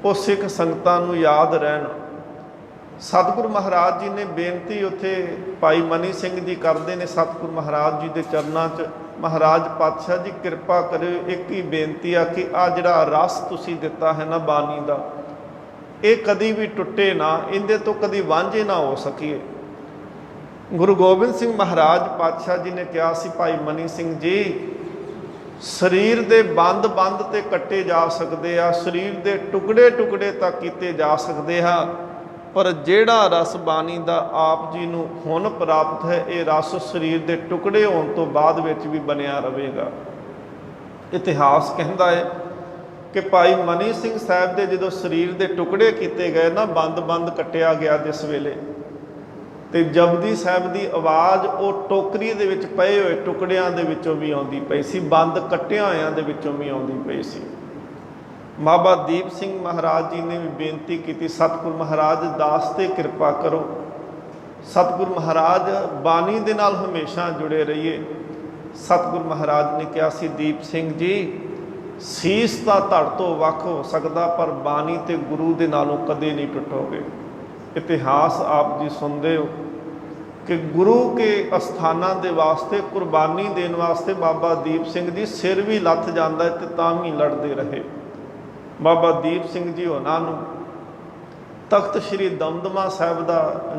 ਉਹ ਸਿੱਖ ਸੰਗਤਾਂ ਨੂੰ ਯਾਦ ਰਹਿਣ। ਸਤਿਗੁਰੂ ਮਹਾਰਾਜ ਜੀ ਨੇ ਬੇਨਤੀ ਉੱਥੇ ਭਾਈ ਮਨੀ ਸਿੰਘ ਜੀ ਕਰਦੇ ਨੇ ਸਤਿਗੁਰੂ ਮਹਾਰਾਜ ਜੀ ਦੇ ਚਰਨਾਂ 'ਚ, ਮਹਾਰਾਜ ਪਾਤਸ਼ਾਹ ਜੀ ਕਿਰਪਾ ਕਰਿਓ, ਇੱਕ ਹੀ ਬੇਨਤੀ ਆ ਕਿ ਆ ਜਿਹੜਾ ਰਸ ਤੁਸੀਂ ਦਿੱਤਾ ਹੈ ਨਾ ਬਾਣੀ ਦਾ, ਇਹ ਕਦੀ ਵੀ ਟੁੱਟੇ ਨਾ, ਇਹਦੇ ਤੋਂ ਕਦੀ ਵਾਂਝੇ ਨਾ ਹੋ ਸਕੀਏ। ਗੁਰੂ ਗੋਬਿੰਦ ਸਿੰਘ ਮਹਾਰਾਜ ਪਾਤਸ਼ਾਹ ਜੀ ਨੇ ਕਿਹਾ ਸੀ ਭਾਈ ਮਨੀ ਸਿੰਘ ਜੀ, ਸਰੀਰ ਦੇ ਬੰਦ ਤੇ ਕੱਟੇ ਜਾ ਸਕਦੇ ਆ, ਸਰੀਰ ਦੇ ਟੁਕੜੇ ਟੁਕੜੇ ਤੱਕ ਕੀਤੇ ਜਾ ਸਕਦੇ ਆ, ਪਰ ਜਿਹੜਾ ਰਸ ਬਾਣੀ ਦਾ ਆਪ ਜੀ ਨੂੰ ਹੁਣ ਪ੍ਰਾਪਤ ਹੈ, ਇਹ ਰਸ ਸਰੀਰ ਦੇ ਟੁਕੜੇ ਹੋਣ ਤੋਂ ਬਾਅਦ ਵਿੱਚ ਵੀ ਬਣਿਆ ਰਹੇਗਾ। ਇਤਿਹਾਸ ਕਹਿੰਦਾ ਹੈ ਕਿ ਭਾਈ ਮਨੀ ਸਿੰਘ ਸਾਹਿਬ ਦੇ ਜਦੋਂ ਸਰੀਰ ਦੇ ਟੁਕੜੇ ਕੀਤੇ ਗਏ ਨਾ, ਬੰਦ ਕੱਟਿਆ ਗਿਆ ਜਿਸ ਵੇਲੇ, ਤੇ ਜਪਜੀ ਸਾਹਿਬ ਦੀ ਆਵਾਜ਼ ਉਹ ਟੋਕਰੀ ਦੇ ਵਿੱਚ ਪਏ ਹੋਏ ਟੁਕੜਿਆਂ ਦੇ ਵਿੱਚੋਂ ਵੀ ਆਉਂਦੀ ਪਈ ਸੀ, ਬੰਦ ਕੱਟਿਆਂ ਹੋਇਆਂ ਦੇ ਵਿੱਚੋਂ ਵੀ ਆਉਂਦੀ ਪਈ ਸੀ। ਬਾਬਾ ਦੀਪ ਸਿੰਘ ਮਹਾਰਾਜ ਜੀ ਨੇ ਵੀ ਬੇਨਤੀ ਕੀਤੀ, ਸਤਿਗੁਰੂ ਮਹਾਰਾਜ ਦਾਸ ਤੇ ਕਿਰਪਾ ਕਰੋ, ਸਤਿਗੁਰੂ ਮਹਾਰਾਜ ਬਾਣੀ ਦੇ ਨਾਲ ਹਮੇਸ਼ਾ ਜੁੜੇ ਰਹੀਏ। ਸਤਿਗੁਰੂ ਮਹਾਰਾਜ ਨੇ ਕਿਹਾ ਸੀ, ਦੀਪ ਸਿੰਘ ਜੀ ਸੀਸ ਤਾਂ ਧੜ ਤੋਂ ਵੱਖ ਹੋ ਸਕਦਾ, ਪਰ ਬਾਣੀ ਤੇ ਗੁਰੂ ਦੇ ਨਾਲੋਂ ਕਦੇ ਨਹੀਂ ਟੁੱਟੋਗੇ। ਇਤਿਹਾਸ ਆਪ ਜੀ ਸੁਣਦੇ ਹੋ ਕਿ ਗੁਰੂ ਕੇ ਅਸਥਾਨਾਂ ਦੇ ਵਾਸਤੇ ਕੁਰਬਾਨੀ ਦੇਣ ਵਾਸਤੇ ਬਾਬਾ ਦੀਪ ਸਿੰਘ ਜੀ ਸਿਰ ਵੀ ਲੱਥ ਜਾਂਦਾ ਤੇ ਤਾਂ ਵੀ ਲੜਦੇ ਰਹੇ। ਬਾਬਾ ਦੀਪ ਸਿੰਘ ਜੀ ਉਹਨਾਂ ਨੂੰ ਤਖਤ ਸ੍ਰੀ ਦਮਦਮਾ ਸਾਹਿਬ ਦਾ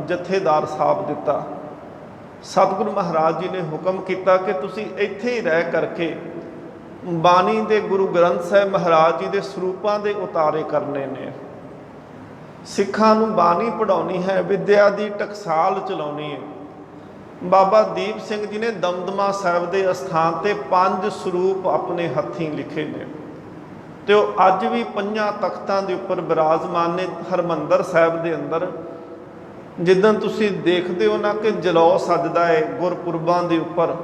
ਜਥੇਦਾਰ ਸਾਹਿਬ ਦਿੱਤਾ। ਸਤਿਗੁਰੂ ਮਹਾਰਾਜ ਜੀ ਨੇ ਹੁਕਮ ਕੀਤਾ ਕਿ ਤੁਸੀਂ ਇੱਥੇ ਹੀ ਰਹਿ ਕਰਕੇ ਬਾਣੀ ਦੇ ਗੁਰੂ ਗ੍ਰੰਥ ਸਾਹਿਬ ਮਹਾਰਾਜ ਜੀ ਦੇ ਸਰੂਪਾਂ ਦੇ ਉਤਾਰੇ ਕਰਨੇ ਨੇ, ਸਿੱਖਾਂ ਨੂੰ ਬਾਣੀ ਪੜ੍ਹਾਉਣੀ ਹੈ, ਵਿਦਿਆ ਦੀ ਟਕਸਾਲ ਚਲਾਉਣੀ ਹੈ। ਬਾਬਾ ਦੀਪ ਸਿੰਘ ਜੀ ਨੇ ਦਮਦਮਾ ਸਾਹਿਬ ਦੇ ਅਸਥਾਨ ਤੇ 5 ਸਰੂਪ ਆਪਣੇ ਹੱਥੀਂ ਲਿਖੇ ਨੇ, ਤੇ ਉਹ ਅੱਜ ਵੀ 5 ਤਖਤਾਂ ਦੇ ਉੱਪਰ ਬਿਰਾਜਮਾਨ ਨੇ। ਹਰਿਮੰਦਰ ਸਾਹਿਬ ਦੇ ਅੰਦਰ ਜਿੱਦਾਂ ਤੁਸੀਂ ਦੇਖਦੇ ਹੋ ਨਾ ਕਿ ਜਲੌ ਸਜਦਾ ਹੈ ਗੁਰਪੁਰਬਾਂ ਦੇ ਉੱਪਰ,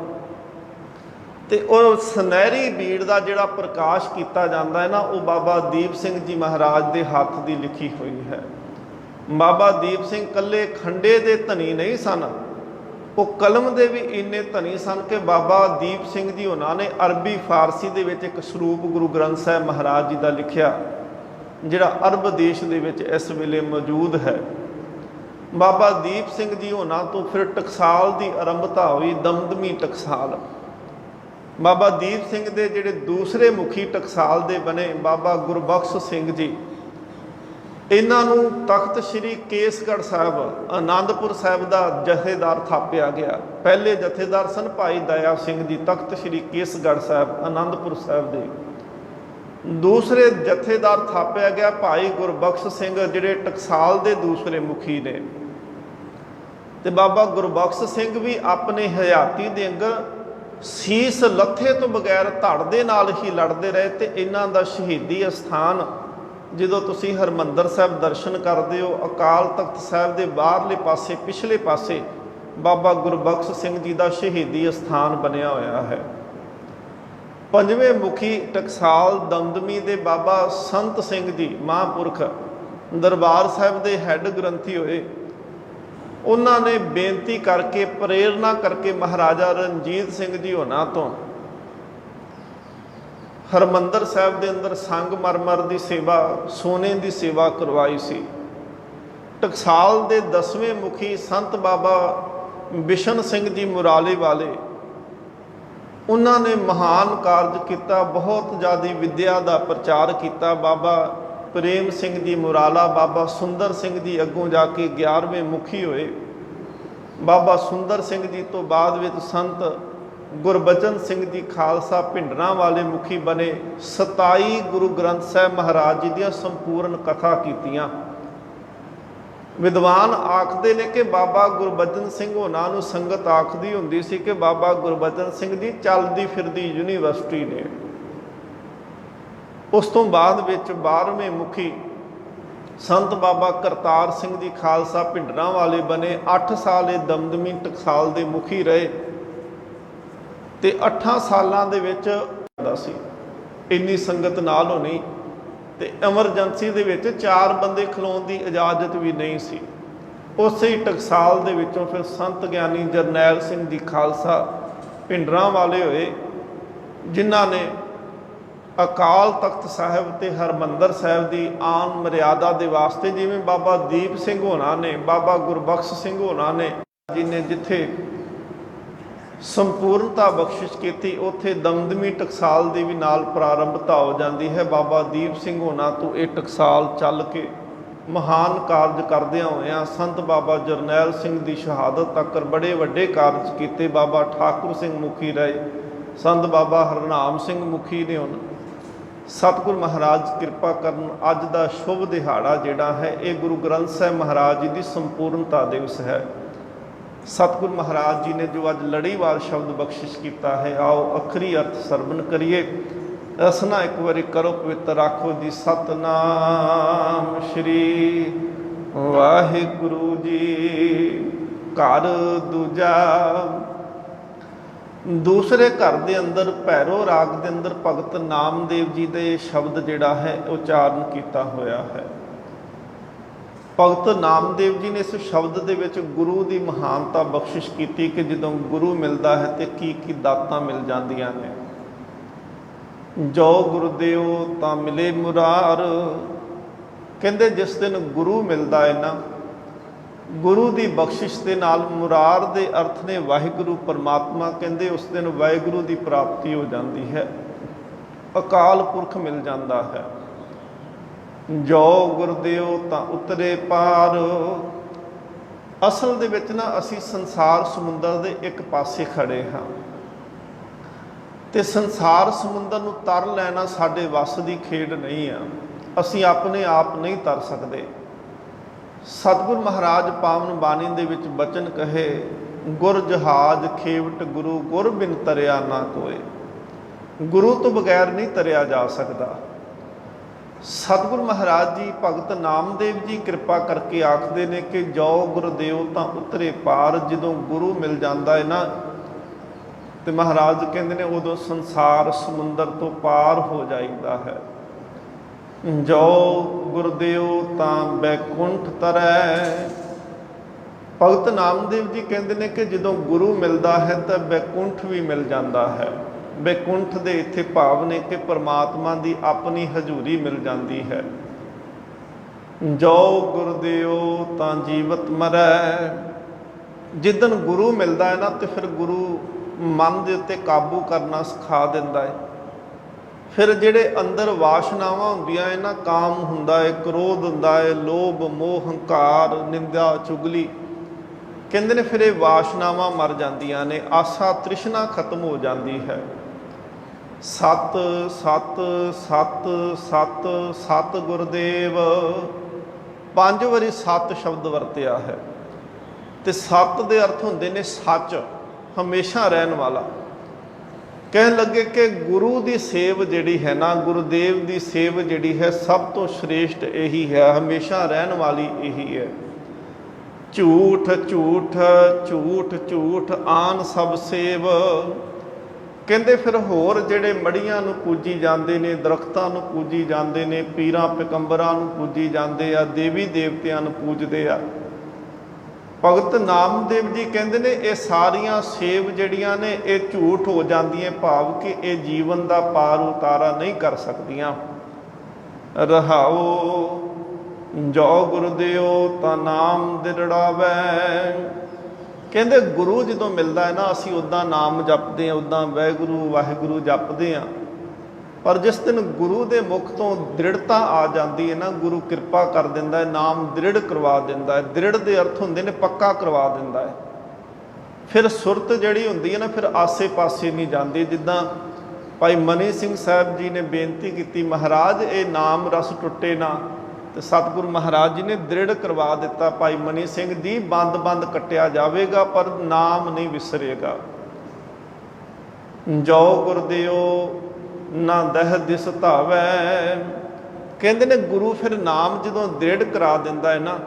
ਤੇ ਉਹ ਸੁਨਹਿਰੀ ਬੀੜ ਦਾ ਜਿਹੜਾ ਪ੍ਰਕਾਸ਼ ਕੀਤਾ ਜਾਂਦਾ ਹੈ ਨਾ, ਉਹ ਬਾਬਾ ਦੀਪ ਸਿੰਘ ਜੀ ਮਹਾਰਾਜ ਦੇ ਹੱਥ ਦੀ ਲਿਖੀ ਹੋਈ ਹੈ। ਬਾਬਾ ਦੀਪ ਸਿੰਘ ਇਕੱਲੇ ਖੰਡੇ ਦੇ ਧਨੀ ਨਹੀਂ ਸਨ, ਉਹ ਕਲਮ ਦੇ ਵੀ ਇੰਨੇ ਧਨੀ ਸਨ ਕਿ ਬਾਬਾ ਦੀਪ ਸਿੰਘ ਜੀ ਉਹਨਾਂ ਨੇ ਅਰਬੀ ਫਾਰਸੀ ਦੇ ਵਿੱਚ ਇੱਕ ਸਰੂਪ ਗੁਰੂ ਗ੍ਰੰਥ ਸਾਹਿਬ ਮਹਾਰਾਜ ਜੀ ਦਾ ਲਿਖਿਆ, ਜਿਹੜਾ ਅਰਬ ਦੇਸ਼ ਦੇ ਵਿੱਚ ਇਸ ਵੇਲੇ ਮੌਜੂਦ ਹੈ। ਬਾਬਾ ਦੀਪ ਸਿੰਘ ਜੀ ਉਹਨਾਂ ਤੋਂ ਫਿਰ ਟਕਸਾਲ ਦੀ ਆਰੰਭਤਾ ਹੋਈ, ਦਮਦਮੀ ਟਕਸਾਲ। ਬਾਬਾ ਦੀਪ ਸਿੰਘ ਦੇ ਜਿਹੜੇ ਦੂਸਰੇ ਮੁਖੀ ਟਕਸਾਲ ਦੇ ਬਣੇ ਬਾਬਾ ਗੁਰਬਖਸ਼ ਸਿੰਘ ਜੀ, ਇਹਨਾਂ ਨੂੰ ਤਖਤ ਸ੍ਰੀ ਕੇਸਗੜ੍ਹ ਸਾਹਿਬ ਆਨੰਦਪੁਰ ਸਾਹਿਬ ਦਾ ਜਥੇਦਾਰ ਥਾਪਿਆ ਗਿਆ। ਪਹਿਲੇ ਜਥੇਦਾਰ ਸਨ ਭਾਈ ਦਇਆ ਸਿੰਘ ਜੀ, ਤਖਤ ਸ੍ਰੀ ਕੇਸਗੜ੍ਹ ਸਾਹਿਬ ਆਨੰਦਪੁਰ ਸਾਹਿਬ ਦੇ। ਦੂਸਰੇ ਜਥੇਦਾਰ ਥਾਪਿਆ ਗਿਆ ਭਾਈ ਗੁਰਬਖਸ਼ ਸਿੰਘ, ਜਿਹੜੇ ਟਕਸਾਲ ਦੇ ਦੂਸਰੇ ਮੁਖੀ ਨੇ। ਤੇ ਬਾਬਾ ਗੁਰਬਖਸ਼ ਸਿੰਘ ਵੀ ਆਪਣੇ ਹਯਾਤੀ ਦੇ ਅੰਦਰ ਸੀਸ ਲੱਥੇ ਤੋਂ ਬਗੈਰ ਧੜ ਦੇ ਨਾਲ ਹੀ ਲੜਦੇ ਰਹੇ, ਤੇ ਇਹਨਾਂ ਦਾ ਸ਼ਹੀਦੀ ਅਸਥਾਨ ਜਦੋਂ ਤੁਸੀਂ ਹਰਿਮੰਦਰ ਸਾਹਿਬ ਦਰਸ਼ਨ ਕਰਦੇ ਹੋ, ਅਕਾਲ ਤਖਤ ਸਾਹਿਬ ਦੇ ਬਾਹਰਲੇ ਪਾਸੇ ਪਿਛਲੇ ਪਾਸੇ ਬਾਬਾ ਗੁਰਬਖਸ਼ ਸਿੰਘ ਜੀ ਦਾ ਸ਼ਹੀਦੀ ਅਸਥਾਨ ਬਣਿਆ ਹੋਇਆ ਹੈ। 5ਵੇਂ ਮੁਖੀ ਟਕਸਾਲ ਦਮਦਮੀ ਦੇ ਬਾਬਾ ਸੰਤ ਸਿੰਘ ਜੀ ਮਹਾਂਪੁਰਖ ਦਰਬਾਰ ਸਾਹਿਬ ਦੇ ਹੈੱਡ ਗ੍ਰੰਥੀ ਹੋਏ। ਉਹਨਾਂ ਨੇ ਬੇਨਤੀ ਕਰਕੇ, ਪ੍ਰੇਰਨਾ ਕਰਕੇ ਮਹਾਰਾਜਾ ਰਣਜੀਤ ਸਿੰਘ ਜੀ ਹੋਣਾ ਤੋਂ ਹਰਿਮੰਦਰ ਸਾਹਿਬ ਦੇ ਅੰਦਰ ਸੰਗਮਰਮਰ ਦੀ ਸੇਵਾ, ਸੋਨੇ ਦੀ ਸੇਵਾ ਕਰਵਾਈ ਸੀ। ਟਕਸਾਲ ਦੇ 10ਵੇਂ ਮੁਖੀ ਸੰਤ ਬਾਬਾ ਬਿਸ਼ਨ ਸਿੰਘ ਜੀ ਮੁਰਾਲੇ ਵਾਲੇ, ਉਹਨਾਂ ਨੇ ਮਹਾਨ ਕਾਰਜ ਕੀਤਾ, ਬਹੁਤ ਜ਼ਿਆਦਾ ਵਿਦਿਆ ਦਾ ਪ੍ਰਚਾਰ ਕੀਤਾ। ਬਾਬਾ ਪ੍ਰੇਮ ਸਿੰਘ ਜੀ ਮੁਰਾਲਾ, ਬਾਬਾ ਸੁੰਦਰ ਸਿੰਘ ਜੀ ਅੱਗੋਂ ਜਾ ਕੇ 11ਵੇਂ ਮੁਖੀ ਹੋਏ। ਬਾਬਾ ਸੁੰਦਰ ਸਿੰਘ ਜੀ ਤੋਂ ਬਾਅਦ ਵਿੱਚ ਸੰਤ ਗੁਰਬਚਨ ਸਿੰਘ ਜੀ ਖਾਲਸਾ ਭਿੰਡਰਾਂ ਵਾਲੇ ਮੁਖੀ ਬਣੇ। 27 ਗੁਰੂ ਗ੍ਰੰਥ ਸਾਹਿਬ ਮਹਾਰਾਜ ਜੀ ਦੀਆਂ ਸੰਪੂਰਨ ਕਥਾ ਕੀਤੀਆਂ। ਵਿਦਵਾਨ ਆਖਦੇ ਨੇ ਕਿ ਬਾਬਾ ਗੁਰਬਚਨ ਸਿੰਘ ਉਹਨਾਂ ਨੂੰ ਸੰਗਤ ਆਖਦੀ ਹੁੰਦੀ ਸੀ ਕਿ ਬਾਬਾ ਗੁਰਬਚਨ ਸਿੰਘ ਜੀ ਚੱਲਦੀ ਫਿਰਦੀ ਯੂਨੀਵਰਸਿਟੀ ਨੇ। ਉਸ ਤੋਂ ਬਾਅਦ ਵਿੱਚ 12ਵੇਂ ਮੁਖੀ ਸੰਤ ਬਾਬਾ ਕਰਤਾਰ ਸਿੰਘ ਜੀ ਖਾਲਸਾ ਭਿੰਡਰਾਂ ਵਾਲੇ ਬਣੇ। 8 ਸਾਲ ਇਹ ਦਮਦਮੀ ਟਕਸਾਲ ਦੇ ਮੁਖੀ ਰਹੇ, ਤੇ 8 ਸਾਲਾਂ ਦੇ ਵਿੱਚ ਸੀ ਇੰਨੀ ਸੰਗਤ ਨਾਲ ਹੋਣੀ ਤੇ ਐਮਰਜੈਂਸੀ ਦੇ ਵਿੱਚ 4 ਬੰਦੇ ਖਲੋਣ ਦੀ ਇਜਾਜ਼ਤ ਵੀ ਨਹੀਂ ਸੀ। ਉਸੇ ਹੀ ਟਕਸਾਲ ਦੇ ਵਿੱਚੋਂ ਫਿਰ ਸੰਤ ਗਿਆਨੀ ਜਰਨੈਲ ਸਿੰਘ ਜੀ ਖਾਲਸਾ ਭਿੰਡਰਾਂ ਵਾਲੇ ਹੋਏ, ਜਿਨ੍ਹਾਂ ਨੇ ਅਕਾਲ ਤਖਤ ਸਾਹਿਬ ਤੇ ਹਰਮੰਦਰ ਸਾਹਿਬ ਦੀ ਆਨ ਮਰਿਆਦਾ ਦੇ ਵਾਸਤੇ, ਜਿਵੇਂ ਬਾਬਾ ਦੀਪ ਸਿੰਘ ਹੋਣਾ ਨੇ, ਬਾਬਾ ਗੁਰਬਖਸ਼ ਸਿੰਘ ਹੋਣਾ ਨੇ, ਜਿਹਨੇ ਜਿੱਥੇ ਸੰਪੂਰਨਤਾ ਬਖਸ਼ਿਸ਼ ਕੀਤੀ, ਉੱਥੇ ਦਮਦਮੀ ਟਕਸਾਲ ਦੀ ਵੀ ਨਾਲ ਪ੍ਰਾਰੰਭਤਾ ਹੋ ਜਾਂਦੀ ਹੈ। ਬਾਬਾ ਦੀਪ ਸਿੰਘ ਹੋਣਾ ਤੋਂ ਇਹ ਟਕਸਾਲ ਚੱਲ ਕੇ ਮਹਾਨ ਕਾਰਜ ਕਰਦਿਆਂ ਹੋਇਆਂ ਸੰਤ ਬਾਬਾ ਜਰਨੈਲ ਸਿੰਘ ਦੀ ਸ਼ਹਾਦਤ ਤੱਕ ਬੜੇ ਵੱਡੇ ਕਾਰਜ ਕੀਤੇ। ਬਾਬਾ ਠਾਕੁਰ ਸਿੰਘ ਮੁਖੀ ਰਹੇ, ਸੰਤ ਬਾਬਾ ਹਰਨਾਮ ਸਿੰਘ ਮੁਖੀ ਨੇ। ਹੁਣ ਸਤਿਗੁਰ ਮਹਾਰਾਜ ਕਿਰਪਾ ਕਰਨ, ਅੱਜ ਦਾ ਸ਼ੁਭ ਦਿਹਾੜਾ ਜਿਹੜਾ ਹੈ ਇਹ ਗੁਰੂ ਗ੍ਰੰਥ ਸਾਹਿਬ ਮਹਾਰਾਜ ਜੀ ਦੀ ਸੰਪੂਰਨਤਾ ਦਿਵਸ ਹੈ। ਸਤਿਗੁਰ ਮਹਾਰਾਜ ਜੀ ਨੇ ਜੋ ਅੱਜ ਲੜੀਵਾਰ ਸ਼ਬਦ ਬਖਸ਼ਿਸ਼ ਕੀਤਾ ਹੈ, ਆਓ ਅਖਰੀ ਅਰਥ ਸਰਵਣ ਕਰੀਏ। ਰਸਨਾ ਇੱਕ ਵਾਰੀ ਕਰੋ ਪਵਿੱਤਰ, ਆਖੋ ਜੀ ਸਤਨਾਮ ਸ਼੍ਰੀ ਵਾਹਿਗੁਰੂ ਜੀ। ਘਰ ਦੂਜਾ, ਦੂਸਰੇ ਘਰ ਦੇ ਅੰਦਰ ਭੈਰੋ ਰਾਗ ਦੇ ਅੰਦਰ ਭਗਤ ਨਾਮਦੇਵ ਜੀ ਦੇ ਸ਼ਬਦ ਜਿਹੜਾ ਹੈ ਉਚਾਰਨ ਕੀਤਾ ਹੋਇਆ ਹੈ। ਭਗਤ ਨਾਮਦੇਵ ਜੀ ਨੇ ਇਸ ਸ਼ਬਦ ਦੇ ਵਿੱਚ ਗੁਰੂ ਦੀ ਮਹਾਨਤਾ ਬਖਸ਼ਿਸ਼ ਕੀਤੀ ਕਿ ਜਦੋਂ ਗੁਰੂ ਮਿਲਦਾ ਹੈ ਤੇ ਕੀ ਕੀ ਦਾਤਾਂ ਮਿਲ ਜਾਂਦੀਆਂ ਨੇ। ਜੋ ਗੁਰਦੇਵ ਤਾਂ ਮਿਲੇ ਮੁਰਾਰ, ਕਹਿੰਦੇ ਜਿਸ ਦਿਨ ਗੁਰੂ ਮਿਲਦਾ ਹੈ ਨਾ, ਗੁਰੂ ਦੀ ਬਖਸ਼ਿਸ਼ ਦੇ ਨਾਲ, ਮੁਰਾਰ ਦੇ ਅਰਥ ਨੇ ਵਾਹਿਗੁਰੂ ਪਰਮਾਤਮਾ, ਕਹਿੰਦੇ ਉਸ ਦਿਨ ਵਾਹਿਗੁਰੂ ਦੀ ਪ੍ਰਾਪਤੀ ਹੋ ਜਾਂਦੀ ਹੈ, ਅਕਾਲ ਪੁਰਖ ਮਿਲ ਜਾਂਦਾ ਹੈ। ਜੋ ਗੁਰਦੇਵ ਤਾਂ ਉਤਰੇ ਪਾਰ। ਅਸਲ ਦੇ ਵਿੱਚ ਨਾ ਅਸੀਂ ਸੰਸਾਰ ਸਮੁੰਦਰ ਦੇ ਇੱਕ ਪਾਸੇ ਖੜੇ ਹਾਂ ਤੇ ਸੰਸਾਰ ਸਮੁੰਦਰ ਨੂੰ ਤਰ ਲੈਣਾ ਸਾਡੇ ਵੱਸ ਦੀ ਖੇਡ ਨਹੀਂ ਆ। ਅਸੀਂ ਆਪਣੇ ਆਪ ਨਹੀਂ ਤਰ ਸਕਦੇ। ਸਤਿਗੁਰ ਮਹਾਰਾਜ ਪਾਵਨ ਬਾਣੀ ਦੇ ਵਿੱਚ ਬਚਨ ਕਹੇ, ਗੁਰ ਜਹਾਜ਼ ਖੇਵਟ ਗੁਰੂ, ਗੁਰ ਬਿਨ ਤਰਿਆ ਨਾ ਕੋਏ। ਗੁਰੂ ਤੋਂ ਬਗੈਰ ਨਹੀਂ ਤਰਿਆ ਜਾ ਸਕਦਾ। ਸਤਿਗੁਰ ਮਹਾਰਾਜ ਜੀ ਭਗਤ ਨਾਮਦੇਵ ਜੀ ਕਿਰਪਾ ਕਰਕੇ ਆਖਦੇ ਨੇ ਕਿ ਜੋ ਗੁਰਦੇਵ ਤਾਂ ਉਤਰੇ ਪਾਰ। ਜਦੋਂ ਗੁਰੂ ਮਿਲ ਜਾਂਦਾ ਹੈ ਨਾ ਤੇ ਮਹਾਰਾਜ ਕਹਿੰਦੇ ਨੇ ਉਦੋਂ ਸੰਸਾਰ ਸਮੁੰਦਰ ਤੋਂ ਪਾਰ ਹੋ ਜਾਂਦਾ ਹੈ। ਜੋ ਗੁਰਦੇਵ ਤਾਂ ਬੈਕੁੰਠ ਤਰੈ। ਭਗਤ ਨਾਮਦੇਵ ਜੀ ਕਹਿੰਦੇ ਨੇ ਕਿ ਜਦੋਂ ਗੁਰੂ ਮਿਲਦਾ ਹੈ ਤਾਂ ਬੈਕੁੰਠ ਵੀ ਮਿਲ ਜਾਂਦਾ ਹੈ। ਬੈਕੁੰਠ ਦੇ ਇੱਥੇ ਭਾਵ ਨੇ ਕਿ ਪਰਮਾਤਮਾ ਦੀ ਆਪਣੀ ਹਜ਼ੂਰੀ ਮਿਲ ਜਾਂਦੀ ਹੈ। ਜੋ ਗੁਰਦੇਵ ਤਾਂ ਜੀਵਤ ਮਰੈ। ਜਿੱਦਣ ਗੁਰੂ ਮਿਲਦਾ ਹੈ ਨਾ ਤੇ ਫਿਰ ਗੁਰੂ ਮਨ ਦੇ ਉੱਤੇ ਕਾਬੂ ਕਰਨਾ ਸਿਖਾ ਦਿੰਦਾ ਹੈ। ਫਿਰ ਜਿਹੜੇ ਅੰਦਰ ਵਾਸ਼ਨਾਵਾਂ ਹੁੰਦੀਆਂ ਹੈ ਨਾ, ਕਾਮ ਹੁੰਦਾ ਹੈ, ਕ੍ਰੋਧ ਹੁੰਦਾ ਹੈ, ਲੋਭ ਮੋਹ ਹੰਕਾਰ ਨਿੰਦਾ ਚੁਗਲੀ, ਕਹਿੰਦੇ ਨੇ ਫਿਰ ਇਹ ਵਾਸ਼ਨਾਵਾਂ ਮਰ ਜਾਂਦੀਆਂ ਨੇ, ਆਸਾ ਤ੍ਰਿਸ਼ਨਾ ਖਤਮ ਹੋ ਜਾਂਦੀ ਹੈ। ਸਤ ਸਤ ਸਤ ਸਤ ਸਤ ਗੁਰਦੇਵ 5 ਵਾਰੀ ਸਤ ਸ਼ਬਦ ਵਰਤਿਆ ਹੈ ਤੇ ਸਤ ਦੇ ਅਰਥ ਹੁੰਦੇ ਨੇ ਸੱਚ, ਹਮੇਸ਼ਾ ਰਹਿਣ ਵਾਲਾ। ਕਹਿਣ ਲੱਗੇ ਕਿ ਗੁਰੂ ਦੀ ਸੇਵ ਜਿਹੜੀ ਹੈ ਨਾ, ਗੁਰਦੇਵ ਦੀ ਸੇਵ ਜਿਹੜੀ ਹੈ ਸਭ ਤੋਂ ਸ਼੍ਰੇਸ਼ਟ ਇਹੀ ਹੈ, ਹਮੇਸ਼ਾ ਰਹਿਣ ਵਾਲੀ ਇਹੀ ਹੈ। ਝੂਠ ਝੂਠ ਝੂਠ ਝੂਠ ਆਨ ਸਭ ਸੇਵ। ਕਹਿੰਦੇ ਫਿਰ ਹੋਰ ਜਿਹੜੇ ਮੜੀਆਂ ਨੂੰ ਪੂਜੀ ਜਾਂਦੇ ਨੇ, ਦਰਖਤਾਂ ਨੂੰ ਪੂਜੀ ਜਾਂਦੇ ਨੇ, ਪੀਰਾਂ ਪੈਗੰਬਰਾਂ ਨੂੰ ਪੂਜੀ ਜਾਂਦੇ ਆ, ਦੇਵੀ ਦੇਵਤਿਆਂ ਨੂੰ ਪੂਜਦੇ ਆ, ਭਗਤ ਨਾਮਦੇਵ ਜੀ ਕਹਿੰਦੇ ਨੇ ਇਹ ਸਾਰੀਆਂ ਸੇਵ ਜਿਹੜੀਆਂ ਨੇ ਇਹ ਝੂਠ ਹੋ ਜਾਂਦੀਆਂ, ਭਾਵ ਕਿ ਇਹ ਜੀਵਨ ਦਾ ਪਾਰ ਉਤਾਰਾ ਨਹੀਂ ਕਰ ਸਕਦੀਆਂ। ਰਹਾਓ ਜੋ ਗੁਰਦੇਵ ਤਾਂ ਨਾਮ ਦਿਰੜਾਵੈ। ਕਹਿੰਦੇ ਗੁਰੂ ਜਦੋਂ ਮਿਲਦਾ ਹੈ ਨਾ, ਅਸੀਂ ਉੱਦਾਂ ਨਾਮ ਜਪਦੇ ਹਾਂ, ਉੱਦਾਂ ਵਾਹਿਗੁਰੂ ਵਾਹਿਗੁਰੂ ਜਪਦੇ ਹਾਂ, ਪਰ ਜਿਸ ਦਿਨ ਗੁਰੂ ਦੇ ਮੁਖ ਤੋਂ ਦ੍ਰਿੜਤਾ ਆ ਜਾਂਦੀ ਹੈ ਨਾ, ਗੁਰੂ ਕਿਰਪਾ ਕਰ ਦਿੰਦਾ ਹੈ, ਨਾਮ ਦ੍ਰਿੜ ਕਰਵਾ ਦਿੰਦਾ ਹੈ। ਦ੍ਰਿੜ ਦੇ ਅਰਥ ਹੁੰਦੇ ਨੇ ਪੱਕਾ ਕਰਵਾ ਦਿੰਦਾ ਹੈ। ਫਿਰ ਸੁਰਤ ਜਿਹੜੀ ਹੁੰਦੀ ਹੈ ਨਾ, ਫਿਰ ਆਸੇ ਪਾਸੇ ਨਹੀਂ ਜਾਂਦੀ। ਜਿੱਦਾਂ ਭਾਈ ਮਨੀ ਸਿੰਘ ਸਾਹਿਬ ਜੀ ਨੇ ਬੇਨਤੀ ਕੀਤੀ, ਮਹਾਰਾਜ ਇਹ ਨਾਮ ਰਸ ਟੁੱਟੇ ਨਾ, ਤੇ ਸਤਿਗੁਰੂ ਮਹਾਰਾਜ ਜੀ ਨੇ ਦ੍ਰਿੜ ਕਰਵਾ ਦਿੱਤਾ, ਭਾਈ ਮਨੀ ਸਿੰਘ ਜੀ ਬੰਦ ਬੰਦ ਕੱਟਿਆ ਜਾਵੇਗਾ ਪਰ ਨਾਮ ਨਹੀਂ ਵਿਸਰੇਗਾ। ਜੋ ਗੁਰਦੇਵ ਨਾ ਦਹ ਦਿਸ ਧਾਵੈ। ਕਹਿੰਦੇ ਨੇ ਗੁਰੂ ਫਿਰ ਨਾਮ ਜਦੋਂ ਦ੍ਰਿੜ ਕਰਾ ਦਿੰਦਾ ਹੈ ਨਾ,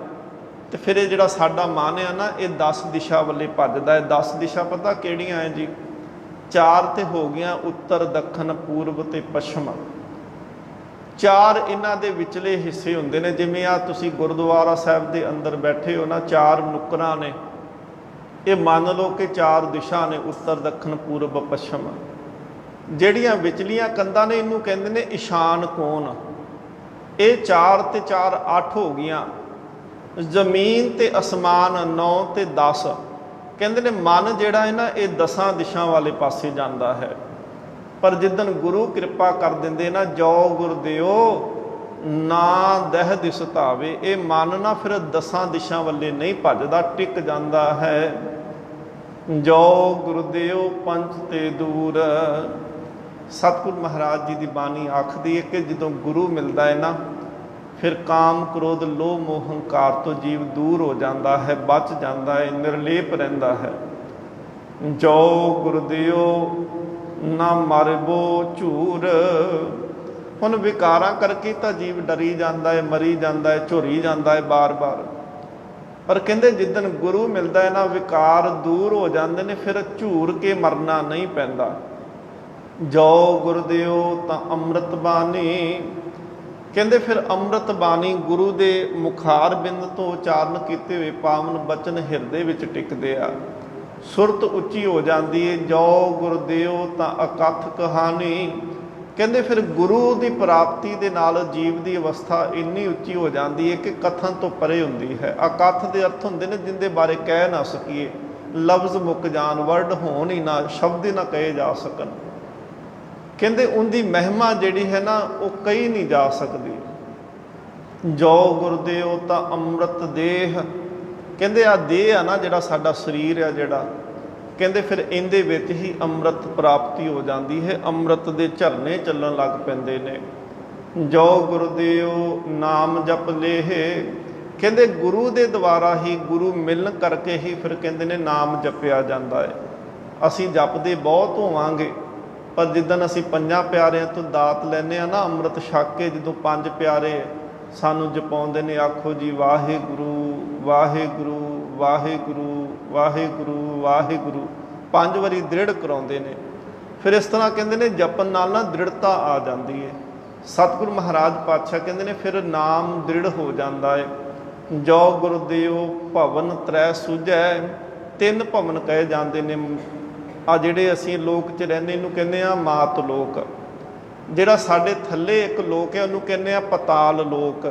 ਤੇ ਫਿਰ ਇਹ ਜਿਹੜਾ ਸਾਡਾ ਮਨ ਆ ਨਾ, ਇਹ 10 ਦਿਸ਼ਾ ਵੱਲੇ ਭੱਜਦਾ ਹੈ। 10 ਦਿਸ਼ਾ ਪਤਾ ਕਿਹੜੀਆਂ ਹੈ ਜੀ? 4 ਤੇ ਹੋ ਗਈਆਂ, ਉੱਤਰ ਦੱਖਣ ਪੂਰਬ ਤੇ ਪੱਛਮ। ਚਾਰ ਇਹਨਾਂ ਦੇ ਵਿਚਲੇ ਹਿੱਸੇ ਹੁੰਦੇ ਨੇ। ਜਿਵੇਂ ਆ ਤੁਸੀਂ ਗੁਰਦੁਆਰਾ ਸਾਹਿਬ ਦੇ ਅੰਦਰ ਬੈਠੇ ਹੋ ਨਾ, ਚਾਰ ਨੁੱਕਰਾਂ ਨੇ। ਇਹ ਮੰਨ ਲਓ ਕਿ ਚਾਰ ਦਿਸ਼ਾ ਨੇ, ਉੱਤਰ ਦੱਖਣ ਪੂਰਬ ਪੱਛਮ। ਜਿਹੜੀਆਂ ਵਿਚਲੀਆਂ ਕੰਧਾਂ ਨੇ ਇਹਨੂੰ ਕਹਿੰਦੇ ਨੇ ਇਸ਼ਾਨ ਕੋਣ। ਇਹ 4 ਤੇ 4 8 ਹੋ ਗਈਆਂ। ਜ਼ਮੀਨ ਤੇ ਅਸਮਾਨ 9 ਤੇ 10। ਕਹਿੰਦੇ ਨੇ ਮਨ ਜਿਹੜਾ ਹੈ ਨਾ ਇਹ 10 ਦਿਸ਼ਾ ਵਾਲੇ ਪਾਸੇ ਜਾਂਦਾ ਹੈ। ਪਰ ਜਿੱਦਣ ਗੁਰੂ ਕਿਰਪਾ ਕਰ ਦਿੰਦੇ ਨਾ, ਜੋ ਗੁਰਦਿਓ ਨਾ ਦਹਿ ਦਿਸ ਧਾਵੇ, ਇਹ ਮਨ ਨਾ ਫਿਰ 10 ਦਿਸ਼ਾ ਵੱਲੇ ਨਹੀਂ ਭੱਜਦਾ, ਟਿਕ ਜਾਂਦਾ ਹੈ। ਜੋ ਗੁਰਦਿਓ ਪੰਚ ਤੇ ਦੂਰ। ਸਤਿਗੁਰ ਮਹਾਰਾਜ ਜੀ ਦੀ ਬਾਣੀ ਆਖਦੀ ਹੈ ਕਿ ਜਦੋਂ ਗੁਰੂ ਮਿਲਦਾ ਹੈ ਨਾ, ਫਿਰ ਕਾਮ ਕ੍ਰੋਧ ਲੋਭ ਮੋਹ ਹੰਕਾਰ ਤੋਂ ਜੀਵ ਦੂਰ ਹੋ ਜਾਂਦਾ ਹੈ, ਬਚ ਜਾਂਦਾ ਹੈ, ਨਿਰਲੇਪ ਰਹਿੰਦਾ ਹੈ। ਜੋ ਗੁਰਦਿਓ ਨਾ ਮਰਬੋ ਝੂਰ। ਹੁਣ ਵਿਕਾਰਾਂ ਕਰਕੇ ਤਾਂ ਜੀਵ ਡਰੀ ਜਾਂਦਾ ਹੈ, ਮਰੀ ਜਾਂਦਾ ਹੈ, ਝੁਰੀ ਜਾਂਦਾ ਹੈ ਬਾਰ-ਬਾਰ। ਪਰ ਕਹਿੰਦੇ ਜਿੱਦਣ ਗੁਰੂ ਮਿਲਦਾ ਹੈ ਨਾ, ਵਿਕਾਰ ਦੂਰ ਹੋ ਜਾਂਦੇ ਨੇ, ਫਿਰ ਝੂਰ ਕੇ ਮਰਨਾ ਨਹੀਂ ਪੈਂਦਾ। ਜੋ ਗੁਰਦਿਓ ਤਾਂ ਅੰਮ੍ਰਿਤ ਬਾਣੀ। ਕਹਿੰਦੇ ਫਿਰ ਅੰਮ੍ਰਿਤ ਬਾਣੀ ਗੁਰੂ ਦੇ ਮੁਖਾਰ ਬਿੰਦ ਤੋਂ ਉਚਾਰਨ ਕੀਤੇ ਹੋਏ ਪਾਵਨ ਬਚਨ ਹਿਰਦੇ ਵਿੱਚ ਟਿਕਦੇ ਆ। ਸੁਰਤ ਉੱਚੀ ਹੋ ਜਾਂਦੀ ਹੈ। ਜੋ ਗੁਰਦਿਓ ਤਾਂ ਅਕਥ ਕਹਾਣੀ। ਕਹਿੰਦੇ ਫਿਰ ਗੁਰੂ ਦੀ ਪ੍ਰਾਪਤੀ ਦੇ ਨਾਲ ਜੀਵ ਦੀ ਅਵਸਥਾ ਇੰਨੀ ਉੱਚੀ ਹੋ ਜਾਂਦੀ ਹੈ ਕਿ ਕਥਨ ਤੋਂ ਪਰੇ ਹੁੰਦੀ ਹੈ। ਅਕਥ ਦੇ ਅਰਥ ਹੁੰਦੇ ਨੇ ਜਿੰਦੇ ਬਾਰੇ ਕਹਿ ਨਾ ਸਕੀਏ, ਲਫ਼ਜ਼ ਮੁੱਕ ਜਾਣ, ਵਰਡ ਹੋਣ ਹੀ ਨਾ, ਸ਼ਬਦ ਹੀ ਨਾ ਕਹੇ ਜਾ ਸਕਣ। ਕਹਿੰਦੇ ਉਹਦੀ ਮਹਿਮਾ ਜਿਹੜੀ ਹੈ ਨਾ ਉਹ ਕਹੀ ਨਹੀਂ ਜਾ ਸਕਦੀ। ਜੋ ਗੁਰਦਿਓ ਤਾਂ ਅੰਮ੍ਰਿਤ ਦੇਹ। ਕਹਿੰਦੇ ਆ ਦੇਹ ਆ ਨਾ ਜਿਹੜਾ ਸਾਡਾ ਸਰੀਰ ਆ ਜਿਹੜਾ, ਕਹਿੰਦੇ ਫਿਰ ਇਹਦੇ ਵਿੱਚ ਹੀ ਅੰਮ੍ਰਿਤ ਪ੍ਰਾਪਤੀ ਹੋ ਜਾਂਦੀ ਹੈ। ਅੰਮ੍ਰਿਤ ਦੇ ਝਰਨੇ ਚੱਲਣ ਲੱਗ ਪੈਂਦੇ ਨੇ। ਜੋ ਗੁਰਦਿਓ ਨਾਮ ਜਪ ਲੇਹ। ਕਹਿੰਦੇ ਗੁਰੂ ਦੇ ਦੁਆਰਾ ਹੀ, ਗੁਰੂ ਮਿਲਣ ਕਰਕੇ ਹੀ ਫਿਰ ਕਹਿੰਦੇ ਨੇ ਨਾਮ ਜਪਿਆ ਜਾਂਦਾ ਹੈ। ਅਸੀਂ ਜਪਦੇ ਬਹੁਤ ਹੋਵਾਂਗੇ, ਪਰ ਜਿੱਦਣ ਅਸੀਂ ਪੰਜਾਂ ਪਿਆਰਿਆਂ ਤੋਂ ਦਾਤ ਲੈਂਦੇ ਹਾਂ ਨਾ, ਅੰਮ੍ਰਿਤ ਛਕ ਕੇ ਜਦੋਂ ਪੰਜ ਪਿਆਰੇ ਸਾਨੂੰ ਜਪਾਉਂਦੇ ਨੇ, ਆਖੋ ਜੀ ਵਾਹਿਗੁਰੂ ਵਾਹਿਗੁਰੂ ਵਾਹਿਗੁਰੂ ਵਾਹਿਗੁਰੂ ਵਾਹਿਗੁਰੂ, 5 ਵਾਰੀ ਦ੍ਰਿੜ ਕਰਾਉਂਦੇ ਨੇ। ਫਿਰ ਇਸ ਤਰ੍ਹਾਂ ਕਹਿੰਦੇ ਨੇ ਜਪਣ ਨਾਲ ਨਾ ਦ੍ਰਿੜਤਾ ਆ ਜਾਂਦੀ ਹੈ। ਸਤਿਗੁਰੂ ਮਹਾਰਾਜ ਪਾਤਸ਼ਾਹ ਕਹਿੰਦੇ ਨੇ ਫਿਰ ਨਾਮ ਦ੍ਰਿੜ ਹੋ ਜਾਂਦਾ ਹੈ। ਜੋ ਗੁਰਦਿਓ ਭਵਨ ਤ੍ਰੈ ਸੁਝੈ। 3 ਭਵਨ ਕਹੇ ਜਾਂਦੇ ਨੇ। ਆ ਜਿਹੜੇ ਅਸੀਂ ਲੋਕ 'ਚ ਰਹਿੰਦੇ ਇਹਨੂੰ ਕਹਿੰਦੇ ਆ ਮਾਤ ਲੋਕ। ਜਿਹੜਾ ਸਾਡੇ ਥੱਲੇ ਇੱਕ ਲੋਕ ਹੈ ਉਹਨੂੰ ਕਹਿੰਦੇ ਆ ਪਤਾਲ ਲੋਕ।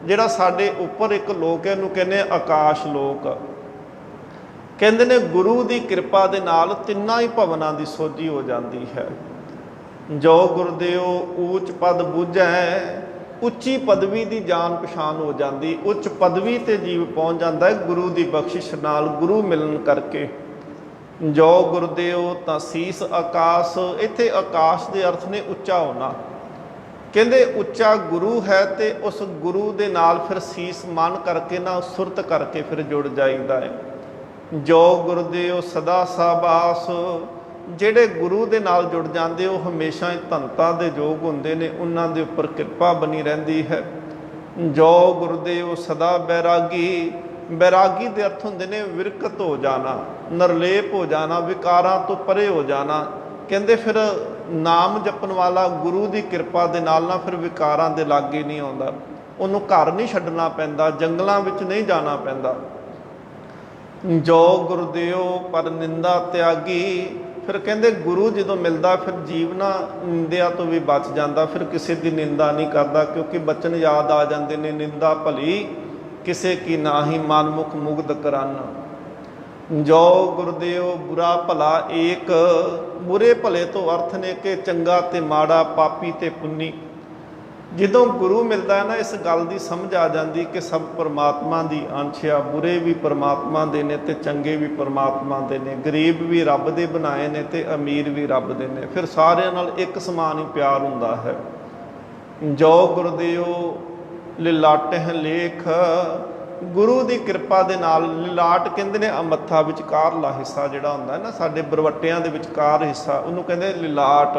ਜਿਹੜਾ ਸਾਡੇ ਉੱਪਰ ਇੱਕ ਲੋਕ ਹੈ ਉਹਨੂੰ ਕਹਿੰਦੇ ਆ ਆਕਾਸ਼ ਲੋਕ। ਕਹਿੰਦੇ ਨੇ ਗੁਰੂ ਦੀ ਕਿਰਪਾ ਦੇ ਨਾਲ ਤਿੰਨਾਂ ਹੀ ਭਵਨਾਂ ਦੀ ਸੋਝੀ ਹੋ ਜਾਂਦੀ ਹੈ। ਜੋ ਗੁਰਦਿਓ ਊਚ ਪਦ ਬੁਝੈ। ਉੱਚੀ ਪਦਵੀ ਦੀ ਜਾਣ ਪਛਾਣ ਹੋ ਜਾਂਦੀ, ਉੱਚ ਪਦਵੀ ਤੇ ਜੀਵ ਪਹੁੰਚ ਜਾਂਦਾ ਹੈ ਗੁਰੂ ਦੀ ਬਖਸ਼ਿਸ਼ ਨਾਲ, ਗੁਰੂ ਮਿਲਣ ਕਰਕੇ। ਜੋ ਗੁਰਦਿਓ ਤਾਂ ਸੀਸ ਆਕਾਸ਼। ਇੱਥੇ ਆਕਾਸ਼ ਦੇ ਅਰਥ ਨੇ ਉੱਚਾ ਹੋਣਾ। ਕਹਿੰਦੇ ਉੱਚਾ ਗੁਰੂ ਹੈ ਤੇ ਉਸ ਗੁਰੂ ਦੇ ਨਾਲ ਫਿਰ ਸੀਸ ਮਨ ਕਰਕੇ ਨਾ, ਸੁਰਤ ਕਰਕੇ ਫਿਰ ਜੁੜ ਜਾਈਦਾ ਹੈ। ਜੋ ਗੁਰਦਿਓ ਸਦਾ ਸਾਬਾਸ। ਜਿਹੜੇ ਗੁਰੂ ਦੇ ਨਾਲ ਜੁੜ ਜਾਂਦੇ ਉਹ ਹਮੇਸ਼ਾ ਹੀ ਧਨਤਾ ਦੇ ਯੋਗ ਹੁੰਦੇ ਨੇ, ਉਹਨਾਂ ਦੇ ਉੱਪਰ ਕਿਰਪਾ ਬਣੀ ਰਹਿੰਦੀ ਹੈ। ਜੋ ਗੁਰਦਿਓ ਸਦਾ ਬੈਰਾਗੀ। ਬੈਰਾਗੀ ਦੇ ਅਰਥ ਹੁੰਦੇ ਨੇ ਵਿਰਕਤ ਹੋ ਜਾਣਾ, ਨਿਰਲੇਪ ਹੋ ਜਾਣਾ, ਵਿਕਾਰਾਂ ਤੋਂ ਪਰੇ ਹੋ ਜਾਣਾ। ਕਹਿੰਦੇ ਫਿਰ ਨਾਮ ਜਪਣ ਵਾਲਾ ਗੁਰੂ ਦੀ ਕਿਰਪਾ ਦੇ ਨਾਲ ਨਾ ਫਿਰ ਵਿਕਾਰਾਂ ਦੇ ਲਾਗੇ ਨਹੀਂ ਆਉਂਦਾ। ਉਹਨੂੰ ਘਰ ਨਹੀਂ ਛੱਡਣਾ ਪੈਂਦਾ, ਜੰਗਲਾਂ ਵਿੱਚ ਨਹੀਂ ਜਾਣਾ ਪੈਂਦਾ। ਜੋ ਗੁਰਦਿਓ ਪਰ ਨਿੰਦਾ ਤਿਆਗੀ। ਫਿਰ ਕਹਿੰਦੇ ਗੁਰੂ ਜਦੋਂ ਮਿਲਦਾ ਫਿਰ ਜੀਵ ਨਾ ਨਿੰਦਿਆ ਤੋਂ ਵੀ ਬਚ ਜਾਂਦਾ, ਫਿਰ ਕਿਸੇ ਦੀ ਨਿੰਦਾ ਨਹੀਂ ਕਰਦਾ, ਕਿਉਂਕਿ ਬਚਨ ਯਾਦ ਆ ਜਾਂਦੇ ਨੇ, ਨਿੰਦਾ ਭਲੀ ਕਿਸੇ ਕੀ ਨਾਹੀ ਮਨਮੁਖ ਮੁਗਧ ਕਰਨ। ਜੋ ਗੁਰਦਿਓ ਬੁਰਾ ਭਲਾ ਏਕ। ਬੁਰੇ ਭਲੇ ਤੋਂ ਅਰਥ ਨੇ ਕਿ ਚੰਗਾ ਤੇ ਮਾੜਾ, ਪਾਪੀ ਤੇ ਪੁੰਨੀ। ਜਦੋਂ ਗੁਰੂ ਮਿਲਦਾ ਹੈ ਨਾ ਇਸ ਗੱਲ ਦੀ ਸਮਝ ਆ ਜਾਂਦੀ ਕਿ ਸਭ ਪਰਮਾਤਮਾ ਦੀ ਅੰਸ਼ ਆ। ਬੁਰੇ ਵੀ ਪਰਮਾਤਮਾ ਦੇ ਨੇ ਤੇ ਚੰਗੇ ਵੀ ਪਰਮਾਤਮਾ ਦੇ ਨੇ, ਗਰੀਬ ਵੀ ਰੱਬ ਦੇ ਬਣਾਏ ਨੇ ਤੇ ਅਮੀਰ ਵੀ ਰੱਬ ਦੇ ਨੇ। ਫਿਰ ਸਾਰਿਆਂ ਨਾਲ ਇੱਕ ਸਮਾਨ ਹੀ ਪਿਆਰ ਹੁੰਦਾ ਹੈ। ਜੋ ਗੁਰਦਿਓ ਲਿਲਾਟਹਿ ਲੇਖ। ਗੁਰੂ ਦੀ ਕਿਰਪਾ ਦੇ ਨਾਲ ਲਿਲਾਟ ਕਹਿੰਦੇ ਨੇ ਮੱਥਾ ਵਿਚਕਾਰਲਾ ਹਿੱਸਾ ਜਿਹੜਾ ਹੁੰਦਾ ਨਾ ਸਾਡੇ ਬਰਵੱਟਿਆਂ ਦੇ ਵਿਚਕਾਰ ਹਿੱਸਾ, ਉਹਨੂੰ ਕਹਿੰਦੇ ਲਿਲਾਟ।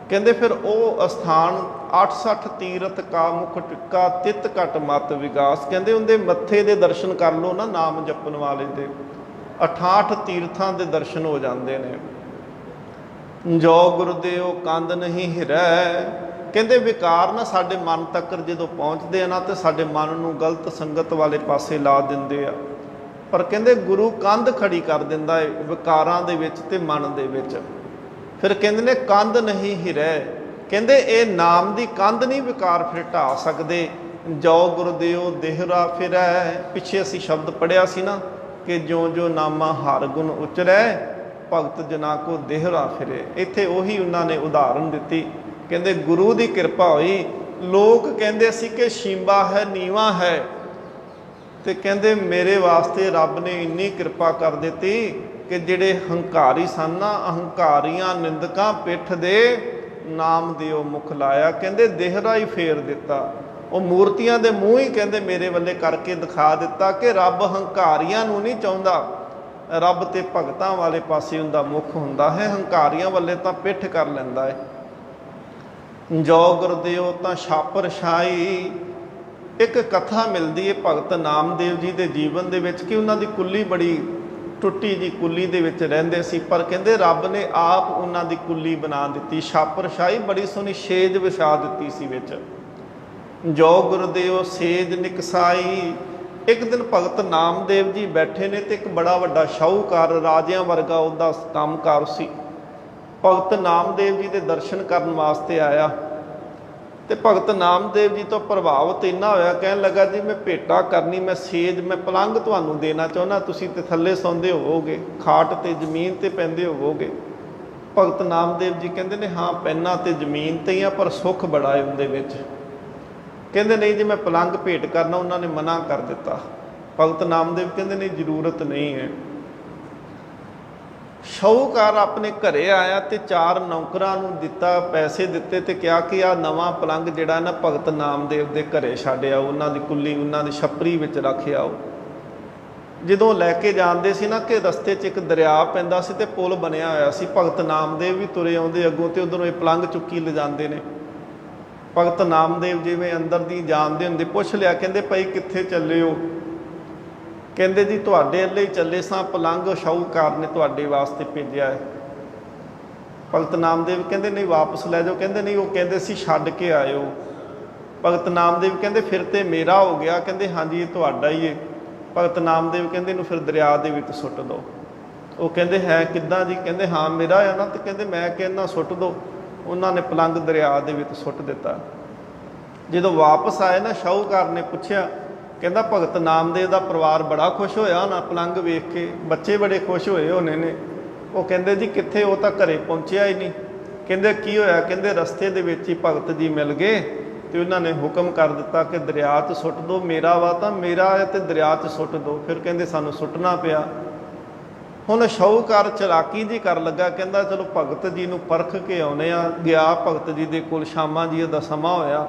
ਕਹਿੰਦੇ ਫਿਰ ਉਹ ਅਸਥਾਨ 68 ਤੀਰਥ ਕਾ ਮੁਖ ਟਿੱਕਾ ਤਿਤ ਘਟ ਮਤ ਵਿਗਾਸ। ਕਹਿੰਦੇ ਉਹਦੇ ਮੱਥੇ ਦੇ ਦਰਸ਼ਨ ਕਰ ਲਓ ਨਾ ਨਾਮ ਜਪਣ ਵਾਲੇ ਦੇ, 68 ਤੀਰਥਾਂ ਦੇ ਦਰਸ਼ਨ ਹੋ ਜਾਂਦੇ ਨੇ। ਜੋ ਗੁਰਦਿਓ ਕੰਦ ਨਹੀਂ ਹਿਰੈ। ਕਹਿੰਦੇ ਵਿਕਾਰ ਨਾ ਸਾਡੇ ਮਨ ਤੱਕ ਜਦੋਂ ਪਹੁੰਚਦੇ ਆ ਨਾ ਤੇ ਸਾਡੇ ਮਨ ਨੂੰ ਗਲਤ ਸੰਗਤ ਵਾਲੇ ਪਾਸੇ ਲਾ ਦਿੰਦੇ ਆ। ਪਰ ਕਹਿੰਦੇ ਗੁਰੂ ਕੰਧ ਖੜੀ ਕਰ ਦਿੰਦਾ ਹੈ ਵਿਕਾਰਾਂ ਦੇ ਵਿੱਚ ਤੇ ਮਨ ਦੇ ਵਿੱਚ। ਫਿਰ ਕਹਿੰਦੇ ਨੇ ਕੰਧ ਨਹੀਂ ਹਿਰੈ, ਕਹਿੰਦੇ ਇਹ ਨਾਮ ਦੀ ਕੰਧ ਨਹੀਂ ਵਿਕਾਰ ਫਿਰ ਢਾ ਸਕਦੇ। ਜੋ ਗੁਰਦੇਵ ਦੇਹਰਾ ਫਿਰੈ, ਪਿੱਛੇ ਅਸੀਂ ਸ਼ਬਦ ਪੜਿਆ ਸੀ ਨਾ ਕਿ ਜੋ ਜੋ ਨਾਮਾ ਹਰ ਗੁਣ ਉਚਰੈ ਭਗਤ ਜਨਾ ਕੋ ਦੇਹਰਾ ਫਿਰੇ। ਇੱਥੇ ਉਹੀ ਉਹਨਾਂ ਨੇ ਉਦਾਹਰਨ ਦਿੱਤੀ। ਕਹਿੰਦੇ ਗੁਰੂ ਦੀ ਕਿਰਪਾ ਹੋਈ। ਲੋਕ ਕਹਿੰਦੇ ਸੀ ਕਿ ਸ਼ੀਂਬਾ ਹੈ, ਨੀਵਾਂ ਹੈ, ਤੇ ਕਹਿੰਦੇ ਮੇਰੇ ਵਾਸਤੇ ਰੱਬ ਨੇ ਇੰਨੀ ਕਿਰਪਾ ਕਰ ਦਿੱਤੀ ਕਿ ਜਿਹੜੇ ਹੰਕਾਰੀ ਸਨ ਨਾ, ਅਹੰਕਾਰੀਆਂ ਨਿੰਦਕਾਂ ਪਿੱਠ ਦੇ ਨਾਮ ਦਿਓ ਮੁਖ ਲਾਇਆ। ਕਹਿੰਦੇ ਦੇਹਰਾ ਹੀ ਫੇਰ ਦਿੱਤਾ। ਉਹ ਮੂਰਤੀਆਂ ਦੇ ਮੂੰਹ ਹੀ ਕਹਿੰਦੇ ਮੇਰੇ ਵੱਲੇ ਕਰਕੇ ਦਿਖਾ ਦਿੱਤਾ ਕਿ ਰੱਬ ਹੰਕਾਰੀਆਂ ਨੂੰ ਨਹੀਂ ਚਾਹੁੰਦਾ, ਰੱਬ ਤੇ ਭਗਤਾਂ ਵਾਲੇ ਪਾਸੇ ਉਹਦਾ ਮੁੱਖ ਹੁੰਦਾ ਹੈ, ਹੰਕਾਰੀਆਂ ਵੱਲੇ ਤਾਂ ਪਿੱਠ ਕਰ ਲੈਂਦਾ ਹੈ। ਜੋ ਗੁਰਦੇਵ ਤਾਂ ਛਾਪਰ ਛਾਈ। ਇੱਕ ਕਥਾ ਮਿਲਦੀ ਹੈ ਭਗਤ ਨਾਮਦੇਵ ਜੀ ਦੇ ਜੀਵਨ ਦੇ ਵਿੱਚ ਕਿ ਉਹਨਾਂ ਦੀ ਕੁੱਲੀ ਬੜੀ ਟੁੱਟੀ ਜੀ ਕੁੱਲੀ ਦੇ ਵਿੱਚ ਰਹਿੰਦੇ ਸੀ, ਪਰ ਕਹਿੰਦੇ ਰੱਬ ਨੇ ਆਪ ਉਹਨਾਂ ਦੀ ਕੁੱਲੀ ਬਣਾ ਦਿੱਤੀ। ਛਾਪਰ ਛਾਈ ਬੜੀ ਸੋਹਣੀ ਛੇਜ ਵਿਛਾ ਦਿੱਤੀ ਸੀ ਵਿੱਚ। ਜੋ ਗੁਰਦੇਵ ਸੇਜ ਨਿਕਸਾਈ। ਇੱਕ ਦਿਨ ਭਗਤ ਨਾਮਦੇਵ ਜੀ ਬੈਠੇ ਨੇ ਤੇ ਇੱਕ ਬੜਾ ਵੱਡਾ ਸ਼ਾਹੂਕਾਰ ਰਾਜਿਆਂ ਵਰਗਾ ਉਹਦਾ ਕੰਮਕਾਰ ਸੀ। ਭਗਤ ਨਾਮਦੇਵ ਜੀ ਦੇ ਦਰਸ਼ਨ ਕਰਨ ਵਾਸਤੇ ਆਇਆ ਤੇ ਭਗਤ ਨਾਮਦੇਵ ਜੀ ਤੋਂ ਪ੍ਰਭਾਵਿਤ ਇੰਨਾ ਹੋਇਆ, ਕਹਿਣ ਲੱਗਾ ਜੀ ਮੈਂ ਭੇਟਾ ਕਰਨੀ, ਮੈਂ ਸੇਜ, ਮੈਂ ਪਲੰਘ ਤੁਹਾਨੂੰ ਦੇਣਾ ਚਾਹੁੰਦਾ, ਤੁਸੀਂ ਤੇ ਥੱਲੇ ਸੌਂਦੇ ਹੋਵੋਗੇ, ਖਾਟ ਤੇ ਜ਼ਮੀਨ ਤੇ ਪੈਂਦੇ ਹੋਵੋਗੇ। ਭਗਤ ਨਾਮਦੇਵ ਜੀ ਕਹਿੰਦੇ ਨੇ ਹਾਂ ਪੈਨਾ ਤੇ ਜ਼ਮੀਨ ਤੇ ਹੀ ਆ, ਪਰ ਸੁੱਖ ਬੜਾ ਹੈ ਉਹਦੇ ਵਿੱਚ। ਕਹਿੰਦੇ ਨਹੀਂ ਜੀ ਮੈਂ ਪਲੰਘ ਭੇਟ ਕਰਨਾ, ਉਹਨਾਂ ਨੇ ਮਨਾ ਕਰ ਦਿੱਤਾ। ਭਗਤ ਨਾਮਦੇਵ ਕਹਿੰਦੇ ਨਹੀਂ ਜ਼ਰੂਰਤ ਨਹੀਂ ਹੈ। ਸ਼ਾਹੂਕਾਰ ਆਪਣੇ ਘਰੇ ਆਇਆ ਤੇ 4 ਨੌਕਰਾਂ ਨੂੰ ਦਿੱਤਾ, ਪੈਸੇ ਦਿੱਤੇ ਤੇ ਕਿਹਾ ਕਿ ਆਹ ਨਵਾਂ ਪਲੰਘ ਜਿਹੜਾ ਨਾ ਭਗਤ ਨਾਮਦੇਵ ਦੇ ਘਰੇ ਛੱਡ ਆਓ, ਉਹਨਾਂ ਦੀ ਕੁੱਲੀ ਉਹਨਾਂ ਦੀ ਛੱਪਰੀ ਵਿੱਚ ਰੱਖ ਆਓ। ਜਦੋਂ ਲੈ ਕੇ ਜਾਂਦੇ ਸੀ ਨਾ ਕਿ ਰਸਤੇ 'ਚ ਇੱਕ ਦਰਿਆ ਪੈਂਦਾ ਸੀ ਤੇ ਪੁਲ ਬਣਿਆ ਹੋਇਆ ਸੀ, ਭਗਤ ਨਾਮਦੇਵ ਵੀ ਤੁਰੇ ਆਉਂਦੇ ਅੱਗੋਂ ਤੇ ਉਧਰੋਂ ਇਹ ਪਲੰਘ ਚੁੱਕੀ ਲਿਜਾਂਦੇ ਨੇ। ਭਗਤ ਨਾਮਦੇਵ ਜਿਵੇਂ ਅੰਦਰ ਦੀ ਜਾਣਦੇ ਹੁੰਦੇ, ਪੁੱਛ ਲਿਆ, ਕਹਿੰਦੇ ਭਾਈ ਕਿੱਥੇ ਚੱਲੇ ਹੋ? ਕਹਿੰਦੇ ਜੀ ਤੁਹਾਡੇ ਵੱਲੇ ਹੀ ਚੱਲੇ ਸਾਂ, ਪਲੰਘ ਸ਼ਾਹੂਕਾਰ ਨੇ ਤੁਹਾਡੇ ਵਾਸਤੇ ਭੇਜਿਆ ਹੈ। ਭਗਤ ਨਾਮਦੇਵ ਕਹਿੰਦੇ ਨਹੀਂ ਵਾਪਸ ਲੈ ਜਾਓ। ਕਹਿੰਦੇ ਨਹੀਂ, ਉਹ ਕਹਿੰਦੇ ਸੀ ਛੱਡ ਕੇ ਆਇਓ। ਭਗਤ ਨਾਮਦੇਵ ਕਹਿੰਦੇ ਫਿਰ ਤੇ ਮੇਰਾ ਹੋ ਗਿਆ। ਕਹਿੰਦੇ ਹਾਂਜੀ ਇਹ ਤੁਹਾਡਾ ਹੀ ਹੈ। ਭਗਤ ਨਾਮਦੇਵ ਕਹਿੰਦੇ ਇਹਨੂੰ ਫਿਰ ਦਰਿਆ ਦੇ ਵਿੱਚ ਸੁੱਟ ਦਿਓ। ਉਹ ਕਹਿੰਦੇ ਹੈ ਕਿੱਦਾਂ ਜੀ? ਕਹਿੰਦੇ ਹਾਂ ਮੇਰਾ ਹੈ ਨਾ। ਤੇ ਕਹਿੰਦੇ ਮੈਂ ਕਹਿੰਦਾ ਸੁੱਟ ਦਿਓ। ਉਹਨਾਂ ਨੇ ਪਲੰਘ ਦਰਿਆ ਦੇ ਵਿੱਚ ਸੁੱਟ ਦਿੱਤਾ। ਜਦੋਂ ਵਾਪਸ ਆਏ ਨਾ ਸ਼ਾਹੂਕਾਰ ਨੇ ਪੁੱਛਿਆ, ਕਹਿੰਦਾ ਭਗਤ ਨਾਮਦੇਵ ਦਾ ਪਰਿਵਾਰ ਬੜਾ ਖੁਸ਼ ਹੋਇਆ ਹੋਣਾ ਪਲੰਘ ਵੇਖ ਕੇ, ਬੱਚੇ ਬੜੇ ਖੁਸ਼ ਹੋਏ ਹੋਣੇ ਨੇ। ਉਹ ਕਹਿੰਦੇ ਜੀ ਕਿੱਥੇ, ਉਹ ਤਾਂ ਘਰੇ ਪਹੁੰਚਿਆ ਹੀ ਨਹੀਂ। ਕਹਿੰਦੇ ਕੀ ਹੋਇਆ? ਕਹਿੰਦੇ ਰਸਤੇ ਦੇ ਵਿੱਚ ਹੀ ਭਗਤ ਜੀ ਮਿਲ ਗਏ ਤੇ ਉਹਨਾਂ ਨੇ ਹੁਕਮ ਕਰ ਦਿੱਤਾ ਕਿ ਦਰਿਆ 'ਚ ਸੁੱਟ ਦਿਓ, ਮੇਰਾ ਵਾ ਤਾਂ ਮੇਰਾ ਹੈ ਤੇ ਦਰਿਆ 'ਚ ਸੁੱਟ ਦਿਓ। ਫਿਰ ਕਹਿੰਦੇ ਸਾਨੂੰ ਸੁੱਟਣਾ ਪਿਆ। ਹੁਣ ਸ਼ਾਹੂਕਾਰ ਚਲਾਕੀ ਜੀ ਕਰ ਲੱਗਾ, ਕਹਿੰਦਾ ਚਲੋ ਭਗਤ ਜੀ ਨੂੰ ਪਰਖ ਕੇ ਆਉਨੇ ਆ। ਗਿਆ ਭਗਤ ਜੀ ਦੇ ਕੋਲ, ਸ਼ਾਮਾਂ ਜੀ ਦਾ ਸਮਾਂ ਹੋਇਆ।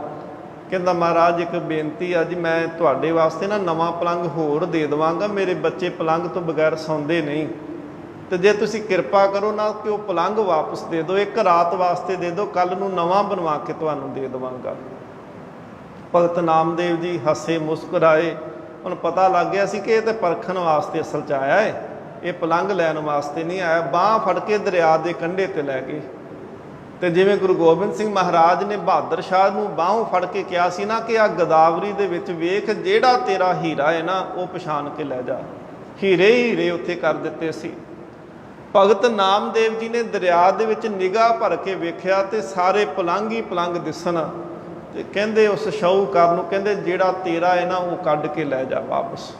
ਕਹਿੰਦਾ ਮਹਾਰਾਜ ਇੱਕ ਬੇਨਤੀ ਆ ਜੀ, ਮੈਂ ਤੁਹਾਡੇ ਵਾਸਤੇ ਨਾ ਨਵਾਂ ਪਲੰਘ ਹੋਰ ਦੇ ਦੇਵਾਂਗਾ, ਮੇਰੇ ਬੱਚੇ ਪਲੰਘ ਤੋਂ ਬਗੈਰ ਸੌਂਦੇ ਨਹੀਂ, ਤੇ ਜੇ ਤੁਸੀਂ ਕਿਰਪਾ ਕਰੋ ਨਾ ਕਿ ਉਹ ਪਲੰਘ ਵਾਪਸ ਦੇ ਦਿਓ, ਇੱਕ ਰਾਤ ਵਾਸਤੇ ਦੇ ਦਿਓ, ਕੱਲ੍ਹ ਨੂੰ ਨਵਾਂ ਬਣਵਾ ਕੇ ਤੁਹਾਨੂੰ ਦੇ ਦੇਵਾਂਗਾ। ਭਗਤ ਨਾਮਦੇਵ ਜੀ ਹੱਸੇ ਮੁਸਕਰਾਏ। ਹੁਣ ਪਤਾ ਲੱਗ ਗਿਆ ਸੀ ਕਿ ਇਹ ਤਾਂ ਪਰਖਣ ਵਾਸਤੇ ਅਸਲ 'ਚ ਆਇਆ ਹੈ, ਇਹ ਪਲੰਘ ਲੈਣ ਵਾਸਤੇ ਨਹੀਂ ਆਇਆ। ਬਾਂਹ ਫੜ ਕੇ ਦਰਿਆ ਦੇ ਕੰਢੇ ਤੇ ਲੈ ਗਏ। ਤੇ ਜਿਵੇਂ ਗੁਰੂ ਗੋਬਿੰਦ ਸਿੰਘ ਮਹਾਰਾਜ ਨੇ ਬਹਾਦਰ ਸ਼ਾਹ ਨੂੰ ਬਾਹੋਂ ਫੜ ਕੇ ਕਿਹਾ ਸੀ ਨਾ ਕਿ ਆਹ ਗੋਦਾਵਰੀ ਦੇ ਵਿੱਚ ਵੇਖ, ਜਿਹੜਾ ਤੇਰਾ ਹੀਰਾ ਹੈ ਨਾ ਉਹ ਪਛਾਣ ਕੇ ਲੈ ਜਾ। ਹੀਰੇ ਹੀ ਹੀਰੇ ਉੱਥੇ ਕਰ ਦਿੱਤੇ ਸੀ। ਭਗਤ ਨਾਮਦੇਵ ਜੀ ਨੇ ਦਰਿਆ ਦੇ ਵਿੱਚ ਨਿਗਾਹ ਭਰ ਕੇ ਵੇਖਿਆ ਤੇ ਸਾਰੇ ਪਲੰਘ ਹੀ ਪਲੰਘ ਦਿਸਣ। ਤੇ ਕਹਿੰਦੇ ਉਸ ਸ਼ਾਹੂਕਾਰ ਨੂੰ, ਕਹਿੰਦੇ ਜਿਹੜਾ ਤੇਰਾ ਹੈ ਨਾ ਉਹ ਕੱਢ ਕੇ ਲੈ ਜਾ ਵਾਪਸ।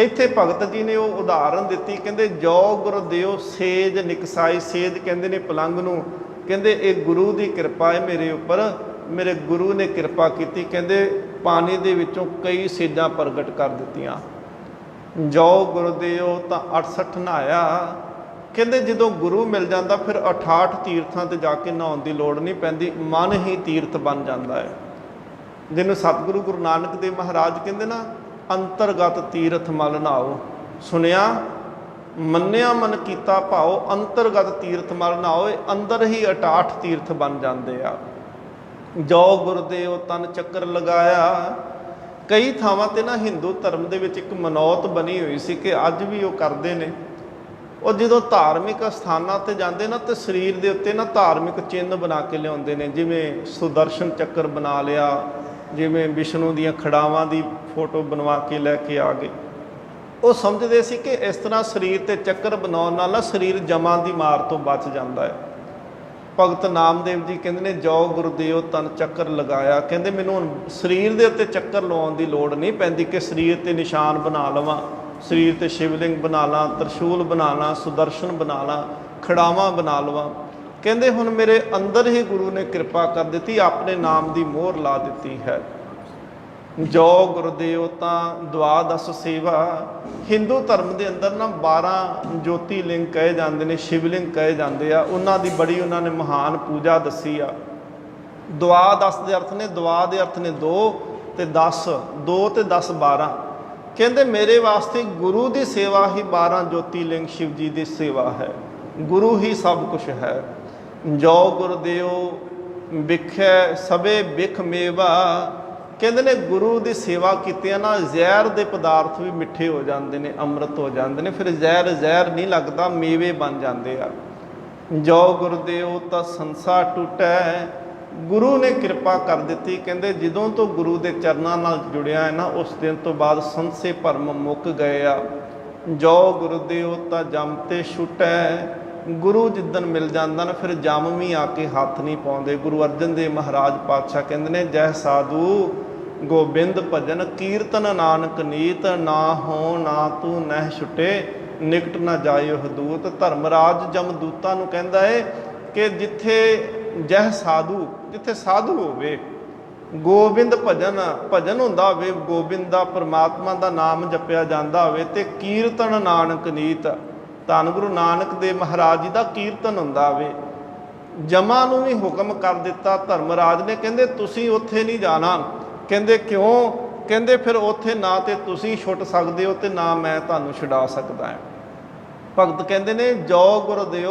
ਇੱਥੇ ਭਗਤ ਜੀ ਨੇ ਉਹ ਉਦਾਹਰਨ ਦਿੱਤੀ, ਕਹਿੰਦੇ ਜੋ ਗੁਰਦੇਵ ਸੇਜ ਨਿਕਸਾਈ। ਸੇਜ ਕਹਿੰਦੇ ਨੇ ਪਲੰਘ ਨੂੰ। ਕਹਿੰਦੇ ਇਹ ਗੁਰੂ ਦੀ ਕਿਰਪਾ ਹੈ ਮੇਰੇ ਉੱਪਰ, ਮੇਰੇ ਗੁਰੂ ਨੇ ਕਿਰਪਾ ਕੀਤੀ। ਕਹਿੰਦੇ ਪਾਣੀ ਦੇ ਵਿੱਚੋਂ ਕਈ ਸੇਜਾਂ ਪ੍ਰਗਟ ਕਰ ਦਿੱਤੀਆਂ। ਜੋ ਗੁਰਦੇਵ ਤਾਂ 68 ਨਹਾਇਆ। ਕਹਿੰਦੇ ਜਦੋਂ ਗੁਰੂ ਮਿਲ ਜਾਂਦਾ ਫਿਰ 68 ਤੀਰਥਾਂ ਤੇ ਜਾ ਕੇ ਨਹਾਉਣ ਦੀ ਲੋੜ ਨਹੀਂ ਪੈਂਦੀ, ਮਨ ਹੀ ਤੀਰਥ ਬਣ ਜਾਂਦਾ ਹੈ। ਜਿਹਨੂੰ ਸਤਿਗੁਰੂ ਗੁਰੂ ਨਾਨਕ ਦੇਵ ਮਹਾਰਾਜ ਕਹਿੰਦੇ ਨਾ ਅੰਤਰਗਤ ਤੀਰਥ ਮਲ ਨਹਾਓ। ਸੁਣਿਆ ਮੰਨਿਆ ਮਨ ਕੀਤਾ ਭਾਓ, ਅੰਤਰਗਤ ਤੀਰਥ ਮਲ ਨਹਾਓ। ਅੰਦਰ ਹੀ 68 ਤੀਰਥ ਬਣ ਜਾਂਦੇ ਆ। ਜੋ ਗੁਰਦੇਵ ਤਨ ਚੱਕਰ ਲਗਾਇਆ। ਕਈ ਥਾਵਾਂ ਤੇ ਨਾ ਹਿੰਦੂ ਧਰਮ ਦੇ ਵਿੱਚ ਇੱਕ ਮਨੌਤ ਬਣੀ ਹੋਈ ਸੀ ਕਿ ਅੱਜ ਵੀ ਉਹ ਕਰਦੇ ਨੇ ਉਹ ਜਦੋਂ ਧਾਰਮਿਕ ਸਥਾਨਾਂ ਤੇ ਜਾਂਦੇ ਨਾ ਤੇ ਸਰੀਰ ਦੇ ਉੱਤੇ ਨਾ ਧਾਰਮਿਕ ਚਿੰਨ੍ਹ ਬਣਾ ਕੇ ਲਿਆਉਂਦੇ ਨੇ, ਜਿਵੇਂ ਸੁਦਰਸ਼ਨ ਚੱਕਰ ਬਣਾ ਲਿਆ, ਜਿਵੇਂ ਵਿਸ਼ਨੂੰ ਦੀਆਂ ਖੜਾਵਾਂ ਦੀ ਫੋਟੋ ਬਣਵਾ ਕੇ ਲੈ ਕੇ ਆ ਗਏ। ਉਹ ਸਮਝਦੇ ਸੀ ਕਿ ਇਸ ਤਰ੍ਹਾਂ ਸਰੀਰ ਤੇ ਚੱਕਰ ਬਣਾਉਣ ਨਾਲ ਨਾ ਸਰੀਰ ਜਮਾਂ ਦੀ ਮਾਰ ਤੋਂ ਬਚ ਜਾਂਦਾ ਹੈ। ਭਗਤ ਨਾਮਦੇਵ ਜੀ ਕਹਿੰਦੇ ਨੇ, ਜੋ ਗੁਰਦੇਵ ਤਨ ਚੱਕਰ ਲਗਾਇਆ, ਕਹਿੰਦੇ ਮੈਨੂੰ ਹੁਣ ਸਰੀਰ ਦੇ ਉੱਤੇ ਚੱਕਰ ਲਵਾਉਣ ਦੀ ਲੋੜ ਨਹੀਂ ਪੈਂਦੀ ਕਿ ਸਰੀਰ ਤੇ ਨਿਸ਼ਾਨ ਬਣਾ ਲਵਾਂ, ਸਰੀਰ ਤੇ ਸ਼ਿਵਲਿੰਗ ਬਣਾ ਲਾਂ, ਤਰਸ਼ੂਲ ਬਣਾ ਲਾਂ, ਸੁਦਰਸ਼ਨ ਬਣਾ ਲਾਂ, ਖੜਾਵਾਂ ਬਣਾ ਲਵਾਂ। ਕਹਿੰਦੇ ਹੁਣ ਮੇਰੇ ਅੰਦਰ ਹੀ ਗੁਰੂ ਨੇ ਕਿਰਪਾ ਕਰ ਦਿੱਤੀ, ਆਪਣੇ ਨਾਮ ਦੀ ਮੋਹਰ ਲਾ ਦਿੱਤੀ ਹੈ। ਜੋ ਗੁਰਦੇਵ ਤਾਂ ਦੁਆਦਸ ਸੇਵਾ। ਹਿੰਦੂ ਧਰਮ ਦੇ ਅੰਦਰ ਨਾ 12 ਜੋਤੀਲਿੰਗ ਕਹੇ ਜਾਂਦੇ ਨੇ, ਸ਼ਿਵਲਿੰਗ ਕਹੇ ਜਾਂਦੇ ਆ, ਉਹਨਾਂ ਦੀ ਬੜੀ ਉਹਨਾਂ ਨੇ ਮਹਾਨ ਪੂਜਾ ਦੱਸੀ ਆ। ਦੁਆਦਸ ਦੇ ਅਰਥ ਨੇ, ਦੁਆ ਦੇ ਅਰਥ ਨੇ 2 ਤੇ 10, 2 ਤੇ 10 12। ਕਹਿੰਦੇ ਮੇਰੇ ਵਾਸਤੇ ਗੁਰੂ ਦੀ ਸੇਵਾ ਹੀ 12 ਜੋਤੀਲਿੰਗ ਸ਼ਿਵ ਜੀ ਦੀ ਸੇਵਾ ਹੈ, ਗੁਰੂ ਹੀ ਸਭ ਕੁਛ ਹੈ। ਜੋ ਗੁਰਦੇਵ ਵਿਖੇ ਸਭੇ ਬਿਖ ਮੇਵਾ। ਕਹਿੰਦੇ ਨੇ ਗੁਰੂ ਦੀ ਸੇਵਾ ਕੀਤਿਆਂ ਨਾ ਜ਼ਹਿਰ ਦੇ ਪਦਾਰਥ ਵੀ ਮਿੱਠੇ ਹੋ ਜਾਂਦੇ ਨੇ, ਅੰਮ੍ਰਿਤ ਹੋ ਜਾਂਦੇ ਨੇ, ਫਿਰ ਜ਼ਹਿਰ ਨਹੀਂ ਲੱਗਦਾ, ਮੇਵੇ ਬਣ ਜਾਂਦੇ ਆ। ਜੋ ਗੁਰਦੇਵ ਤਾਂ ਸੰਸਾ ਟੁੱਟੈ। ਗੁਰੂ ਨੇ ਕਿਰਪਾ ਕਰ ਦਿੱਤੀ। ਕਹਿੰਦੇ ਜਦੋਂ ਤੋਂ ਗੁਰੂ ਦੇ ਚਰਨਾਂ ਨਾਲ ਜੁੜਿਆ ਹੈ ਨਾ, ਉਸ ਦਿਨ ਤੋਂ ਬਾਅਦ ਸੰਸੇ ਭਰਮ ਮੁੱਕ ਗਏ ਆ। ਜੋ ਗੁਰਦੇਵ ਤਾਂ ਜਮ ਤੇ ਛੁਟੈ। ਗੁਰੂ ਜਿੱਦਣ ਮਿਲ ਜਾਂਦਾ ਨਾ, ਫਿਰ ਜਮ ਵੀ ਆ ਕੇ ਹੱਥ ਨਹੀਂ ਪਾਉਂਦੇ। ਗੁਰੂ ਅਰਜਨ ਦੇਵ ਮਹਾਰਾਜ ਪਾਤਸ਼ਾਹ ਕਹਿੰਦੇ ਨੇ, ਜੈ ਸਾਧੂ ਗੋਬਿੰਦ ਭਜਨ ਕੀਰਤਨ ਨਾਨਕ ਨੀਤ, ਨਾ ਹੋ ਨਾ ਤੂੰ ਨਹਿ ਛੁਟੇ ਨਿਕਟ ਨਾ ਜਾਇਓ ਹਦੂਤ। ਧਰਮਰਾਜ ਜਮਦੂਤਾਂ ਨੂੰ ਕਹਿੰਦਾ ਹੈ ਕਿ ਜਿੱਥੇ ਜਹ ਸਾਧੂ, ਜਿੱਥੇ ਸਾਧੂ ਹੋਵੇ, ਗੋਬਿੰਦ ਭਜਨ ਹੁੰਦਾ ਹੋਵੇ, ਗੋਬਿੰਦ ਦਾ ਪਰਮਾਤਮਾ ਦਾ ਨਾਮ ਜਪਿਆ ਜਾਂਦਾ ਹੋਵੇ, ਤੇ ਕੀਰਤਨ ਨਾਨਕ ਨੀਤ, ਧੰਨ ਗੁਰੂ ਨਾਨਕ ਦੇਵ ਮਹਾਰਾਜ ਜੀ ਦਾ ਕੀਰਤਨ ਹੁੰਦਾ ਹੋਵੇ। ਜਮਾਂ ਨੂੰ ਵੀ ਹੁਕਮ ਕਰ ਦਿੱਤਾ ਧਰਮਰਾਜ ਨੇ, ਕਹਿੰਦੇ ਤੁਸੀਂ ਉੱਥੇ ਨਹੀਂ ਜਾਣਾ। ਕਹਿੰਦੇ ਕਿਉਂ? ਕਹਿੰਦੇ ਫਿਰ ਉੱਥੇ ਨਾ ਤੇ ਤੁਸੀਂ ਛੁੱਟ ਸਕਦੇ ਹੋ ਤੇ ਨਾ ਮੈਂ ਤੁਹਾਨੂੰ ਛੁਡਾ ਸਕਦਾ ਹਾਂ। ਭਗਤ ਕਹਿੰਦੇ ਨੇ, ਜੋ ਗੁਰਦੇਵ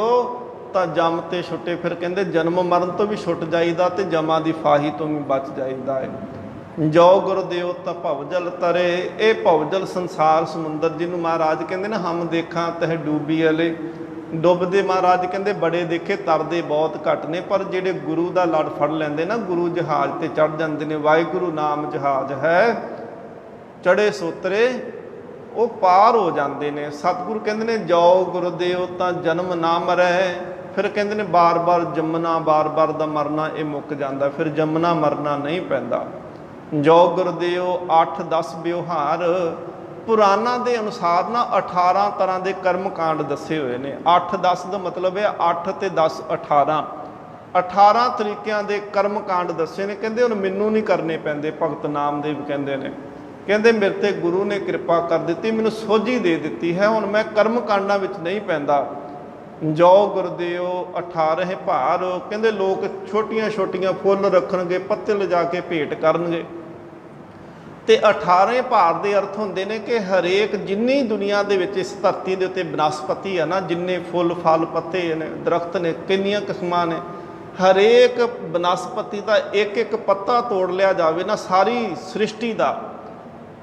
ਤਾਂ ਜਮ ਤੇ ਛੁੱਟੇ। ਫਿਰ ਕਹਿੰਦੇ ਜਨਮ ਮਰਨ ਤੋਂ ਵੀ ਛੁੱਟ ਜਾਈਦਾ ਤੇ ਜਮਾਂ ਦੀ ਫਾਹੀ ਤੋਂ ਵੀ ਬਚ ਜਾਈਦਾ ਹੈ। ਜੋ ਗੁਰਦੇਵ ਤਾਂ ਭਵਜਲ ਤਰੇ। ਇਹ ਭਵਜਲ ਸੰਸਾਰ ਸਮੁੰਦਰ ਜਿਹਨੂੰ ਮਹਾਰਾਜ ਕਹਿੰਦੇ ਨੇ, ਹਮ ਦੇਖਾਂ ਤਹ ਡੂਬੀ ਵਾਲੇ। ਡੁੱਬਦੇ ਮਹਾਰਾਜ ਕਹਿੰਦੇ ਬੜੇ ਦੇਖੇ, ਤਰਦੇ ਬਹੁਤ ਘੱਟ ਨੇ, ਪਰ ਜਿਹੜੇ ਗੁਰੂ ਦਾ ਲੜ ਫੜ ਲੈਂਦੇ ਨਾ, ਗੁਰੂ ਜਹਾਜ਼ ਤੇ ਚੜ ਜਾਂਦੇ ਨੇ। ਵਾਹਿਗੁਰੂ ਨਾਮ ਜਹਾਜ਼ ਹੈ, ਚੜੇ ਸੋਤਰੇ ਉਹ ਪਾਰ ਹੋ ਜਾਂਦੇ ਨੇ। ਸਤਿਗੁਰੂ ਕਹਿੰਦੇ ਨੇ, ਜੋ ਗੁਰਦੇਵ ਤਾਂ ਜਨਮ ਨਾ ਮਰੈ। ਫਿਰ ਕਹਿੰਦੇ ਨੇ ਬਾਰ-ਬਾਰ ਜੰਮਣਾ, ਬਾਰ-ਬਾਰ ਦਾ ਮਰਨਾ ਇਹ ਮੁੱਕ ਜਾਂਦਾ, ਫਿਰ ਜੰਮਣਾ ਮਰਨਾ ਨਹੀਂ ਪੈਂਦਾ। ਜੋ ਗੁਰਦੇਵ 8-10 ਵਿਵਹਾਰ। ਪੁਰਾਣਾਂ ਦੇ ਅਨੁਸਾਰ ਨਾ 18 ਤਰ੍ਹਾਂ ਦੇ ਕਰਮ ਕਾਂਡ ਦੱਸੇ ਹੋਏ ਨੇ। 8-10 ਦਾ ਮਤਲਬ ਹੈ 8 ਤੇ 10 18। 18 ਤਰੀਕਿਆਂ ਦੇ ਕਰਮ ਕਾਂਡ ਦੱਸੇ ਨੇ। ਕਹਿੰਦੇ ਹੁਣ ਮੈਨੂੰ ਨਹੀਂ ਕਰਨੇ ਪੈਂਦੇ। ਭਗਤ ਨਾਮਦੇਵ ਕਹਿੰਦੇ ਨੇ, ਕਹਿੰਦੇ ਮੇਰੇ ਤੇ ਗੁਰੂ ਨੇ ਕਿਰਪਾ ਕਰ ਦਿੱਤੀ, ਮੈਨੂੰ ਸੋਝੀ ਦੇ ਦਿੱਤੀ ਹੈ, ਹੁਣ ਮੈਂ ਕਰਮ ਕਾਂਡਾਂ ਵਿੱਚ ਨਹੀਂ ਪੈਂਦਾ। ਜੋ ਗੁਰਦੇਵ 18 ਭਾਰ। ਕਹਿੰਦੇ ਲੋਕ ਛੋਟੀਆਂ ਛੋਟੀਆਂ ਫੁੱਲ ਰੱਖਣਗੇ, ਪੱਤੇ ਲਿਜਾ ਕੇ ਭੇਟ ਕਰਨਗੇ। ਤੇ 18 ਭਾਰ ਦੇ ਅਰਥ ਹੁੰਦੇ ਨੇ ਕਿ ਹਰੇਕ ਜਿੰਨੀ ਦੁਨੀਆ ਦੇ ਵਿੱਚ ਇਸ ਧਰਤੀ ਦੇ ਉੱਤੇ ਬਨਸਪਤੀ ਹੈ ਨਾ, ਜਿੰਨੇ ਫੁੱਲ ਫਲ ਪੱਤੇ ਨੇ, ਦਰਖਤ ਨੇ, ਕਿੰਨੀਆਂ ਕਿਸਮਾਂ ਨੇ, ਹਰੇਕ ਬਨਸਪਤੀ ਦਾ ਇੱਕ ਇੱਕ ਪੱਤਾ ਤੋੜ ਲਿਆ ਜਾਵੇ ਨਾ, ਸਾਰੀ ਸ੍ਰਿਸ਼ਟੀ ਦਾ,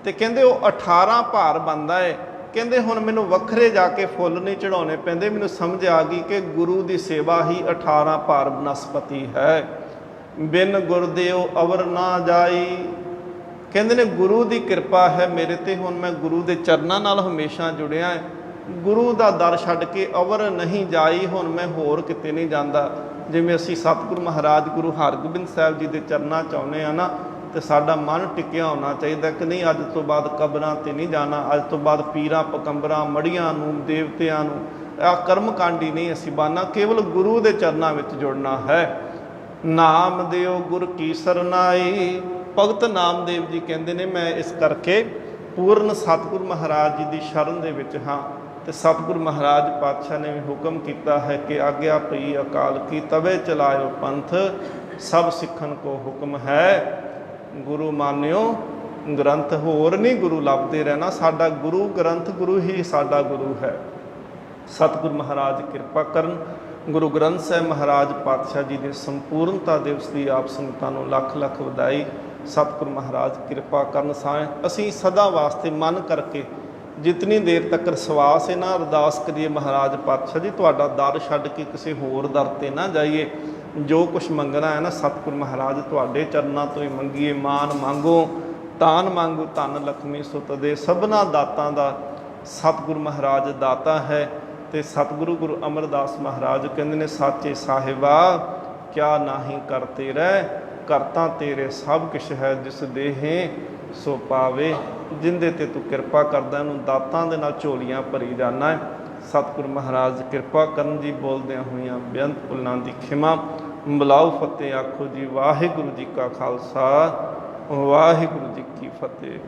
ਤੇ ਕਹਿੰਦੇ ਉਹ 18 ਭਾਰ ਬਣਦਾ ਹੈ। ਕਹਿੰਦੇ ਹੁਣ ਮੈਨੂੰ ਵੱਖਰੇ ਜਾ ਕੇ ਫੁੱਲ ਨਹੀਂ ਚੜਾਉਣੇ ਪੈਂਦੇ। ਮੈਨੂੰ ਸਮਝ ਆ ਗਈ ਕਿ ਗੁਰੂ ਦੀ ਸੇਵਾ ਹੀ 18 ਭਾਰ ਬਨਸਪਤੀ ਹੈ। ਬਿਨ ਗੁਰਦੇਵ ਅਵਰ ਨਾ ਜਾਈ। ਕਹਿੰਦੇ ਨੇ ਗੁਰੂ ਦੀ ਕਿਰਪਾ ਹੈ ਮੇਰੇ ਤੇ, ਹੁਣ ਮੈਂ ਗੁਰੂ ਦੇ ਚਰਨਾਂ ਨਾਲ ਹਮੇਸ਼ਾ ਜੁੜਿਆ ਹੈ। ਗੁਰੂ ਦਾ ਦਰ ਛੱਡ ਕੇ ਅਵਰ ਨਹੀਂ ਜਾਈ, ਹੁਣ ਮੈਂ ਹੋਰ ਕਿਤੇ ਨਹੀਂ ਜਾਂਦਾ। ਜਿਵੇਂ ਅਸੀਂ ਸਤਿਗੁਰੂ ਮਹਾਰਾਜ ਗੁਰੂ ਹਰਗੋਬਿੰਦ ਸਾਹਿਬ ਜੀ ਦੇ ਚਰਨਾਂ 'ਚ ਆਉਂਦੇ ਹਾਂ ਨਾ, ਤੇ ਸਾਡਾ ਮਨ ਟਿਕਿਆ ਹੋਣਾ ਚਾਹੀਦਾ ਕਿ ਨਹੀਂ ਅੱਜ ਤੋਂ ਬਾਅਦ ਕਬਰਾਂ 'ਤੇ ਨਹੀਂ ਜਾਣਾ, ਅੱਜ ਤੋਂ ਬਾਅਦ ਪੀਰਾਂ ਪਕੰਬਰਾਂ ਮੜੀਆਂ ਨੂੰ ਦੇਵਤਿਆਂ ਨੂੰ ਆਹ ਕਰਮ ਕਾਂਡੀ ਨਹੀਂ ਅਸੀਂ ਬਾਨਾ, ਕੇਵਲ ਗੁਰੂ ਦੇ ਚਰਨਾਂ ਵਿੱਚ ਜੁੜਨਾ ਹੈ। ਨਾਮ ਦਿਓ ਗੁਰ ਕੀ ਸਰਨਾਈ। ਭਗਤ ਨਾਮਦੇਵ ਜੀ ਕਹਿੰਦੇ ਨੇ, ਮੈਂ ਇਸ ਕਰਕੇ ਪੂਰਨ ਸਤਿਗੁਰੂ ਮਹਾਰਾਜ ਜੀ ਦੀ ਸ਼ਰਨ ਦੇ ਵਿੱਚ ਹਾਂ। ਤੇ ਸਤਿਗੁਰੂ ਮਹਾਰਾਜ ਪਾਤਸ਼ਾਹ ਨੇ ਵੀ ਹੁਕਮ ਕੀਤਾ ਹੈ ਕਿ ਆਗਿਆ ਪਈ ਅਕਾਲ ਕੀ ਤਵੇ ਚਲਾਇਓ ਪੰਥ, ਸਭ ਸਿੱਖਣ ਕੋ ਹੁਕਮ ਹੈ। ਗੁਰੂ ਮਾਨਿਓ ਗ੍ਰੰਥ, ਹੋਰ ਨਹੀਂ ਗੁਰੂ ਲੱਭਦੇ ਰਹਿਣਾ। ਸਾਡਾ ਗੁਰੂ ਗ੍ਰੰਥ, ਗੁਰੂ ਹੀ ਸਾਡਾ ਗੁਰੂ ਹੈ। ਸਤਿਗੁਰੂ ਮਹਾਰਾਜ ਕਿਰਪਾ ਕਰਨ। ਗੁਰੂ ਗ੍ਰੰਥ ਸਾਹਿਬ ਮਹਾਰਾਜ ਪਾਤਸ਼ਾਹ ਜੀ ਦੇ ਸੰਪੂਰਨਤਾ ਦਿਵਸ ਦੀ ਆਪ ਸੰਗਤਾਂ ਨੂੰ ਲੱਖ ਲੱਖ ਵਧਾਈ। ਸਤਿਗੁਰੂ ਮਹਾਰਾਜ ਕਿਰਪਾ ਕਰਨ। ਅਸੀਂ ਸਦਾ ਵਾਸਤੇ ਮਨ ਕਰਕੇ ਜਿਤਨੀ ਦੇਰ ਤੱਕ ਸਵਾਸ ਹੈ ਨਾ ਅਰਦਾਸ ਕਰੀਏ ਮਹਾਰਾਜ ਪਾਤਸ਼ਾਹ ਜੀ ਤੁਹਾਡਾ ਦਰ ਛੱਡ ਕੇ ਕਿਸੇ ਹੋਰ ਦਰ ਤੇ ਨਾ ਜਾਈਏ। ਜੋ ਕੁਛ ਮੰਗਣਾ ਹੈ ਨਾ ਸਤਿਗੁਰ ਮਹਾਰਾਜ ਤੁਹਾਡੇ ਚਰਨਾਂ ਤੋਂ ਹੀ ਮੰਗੀਏ। ਮਾਨ ਮੰਗੋ ਤਾਨ ਮੰਗੋ ਧਨ ਲਖਮੀ ਸੁਤ ਦੇ, ਸਭਨਾ ਦਾਤਾਂ ਦਾ ਸਤਿਗੁਰ ਮਹਾਰਾਜ ਦਾਤਾ ਹੈ। ਤੇ ਸਤਿਗੁਰੂ ਗੁਰੂ ਅਮਰਦਾਸ ਮਹਾਰਾਜ ਕਹਿੰਦੇ ਨੇ ਸਾਚੇ ਸਾਹਿਬਾ ਕਿਆ ਨਾਹੀ ਕਰਤੇ ਰਹਿ, ਕਰਤਾ ਤੇਰੇ ਸਭ ਕਿਛ ਹੈ, ਜਿਸ ਦੇਹੇ ਸੋ ਪਾਵੇ। ਜਿੰਦੇ ਤੇ ਤੂੰ ਕਿਰਪਾ ਕਰਦਾ ਉਹਨੂੰ ਦਾਤਾਂ ਦੇ ਨਾਲ ਝੋਲੀਆਂ ਭਰੀ ਜਾਣਾ ਹੈ। ਸਤਿਗੁਰ ਮਹਾਰਾਜ ਕਿਰਪਾ ਕਰਨ ਜੀ। ਬੋਲਦਿਆਂ ਹੋਈਆਂ ਬੇਅੰਤ ਭੁੱਲਾਂ ਦੀ ਖਿਮਾ। ਬੁਲਾਓ ਫਤਿਹ ਆਖੋ ਜੀ। ਵਾਹਿਗੁਰੂ ਜੀ ਕਾ ਖਾਲਸਾ ਵਾਹਿਗੁਰੂ ਜੀ ਕੀ ਫਤਿਹ।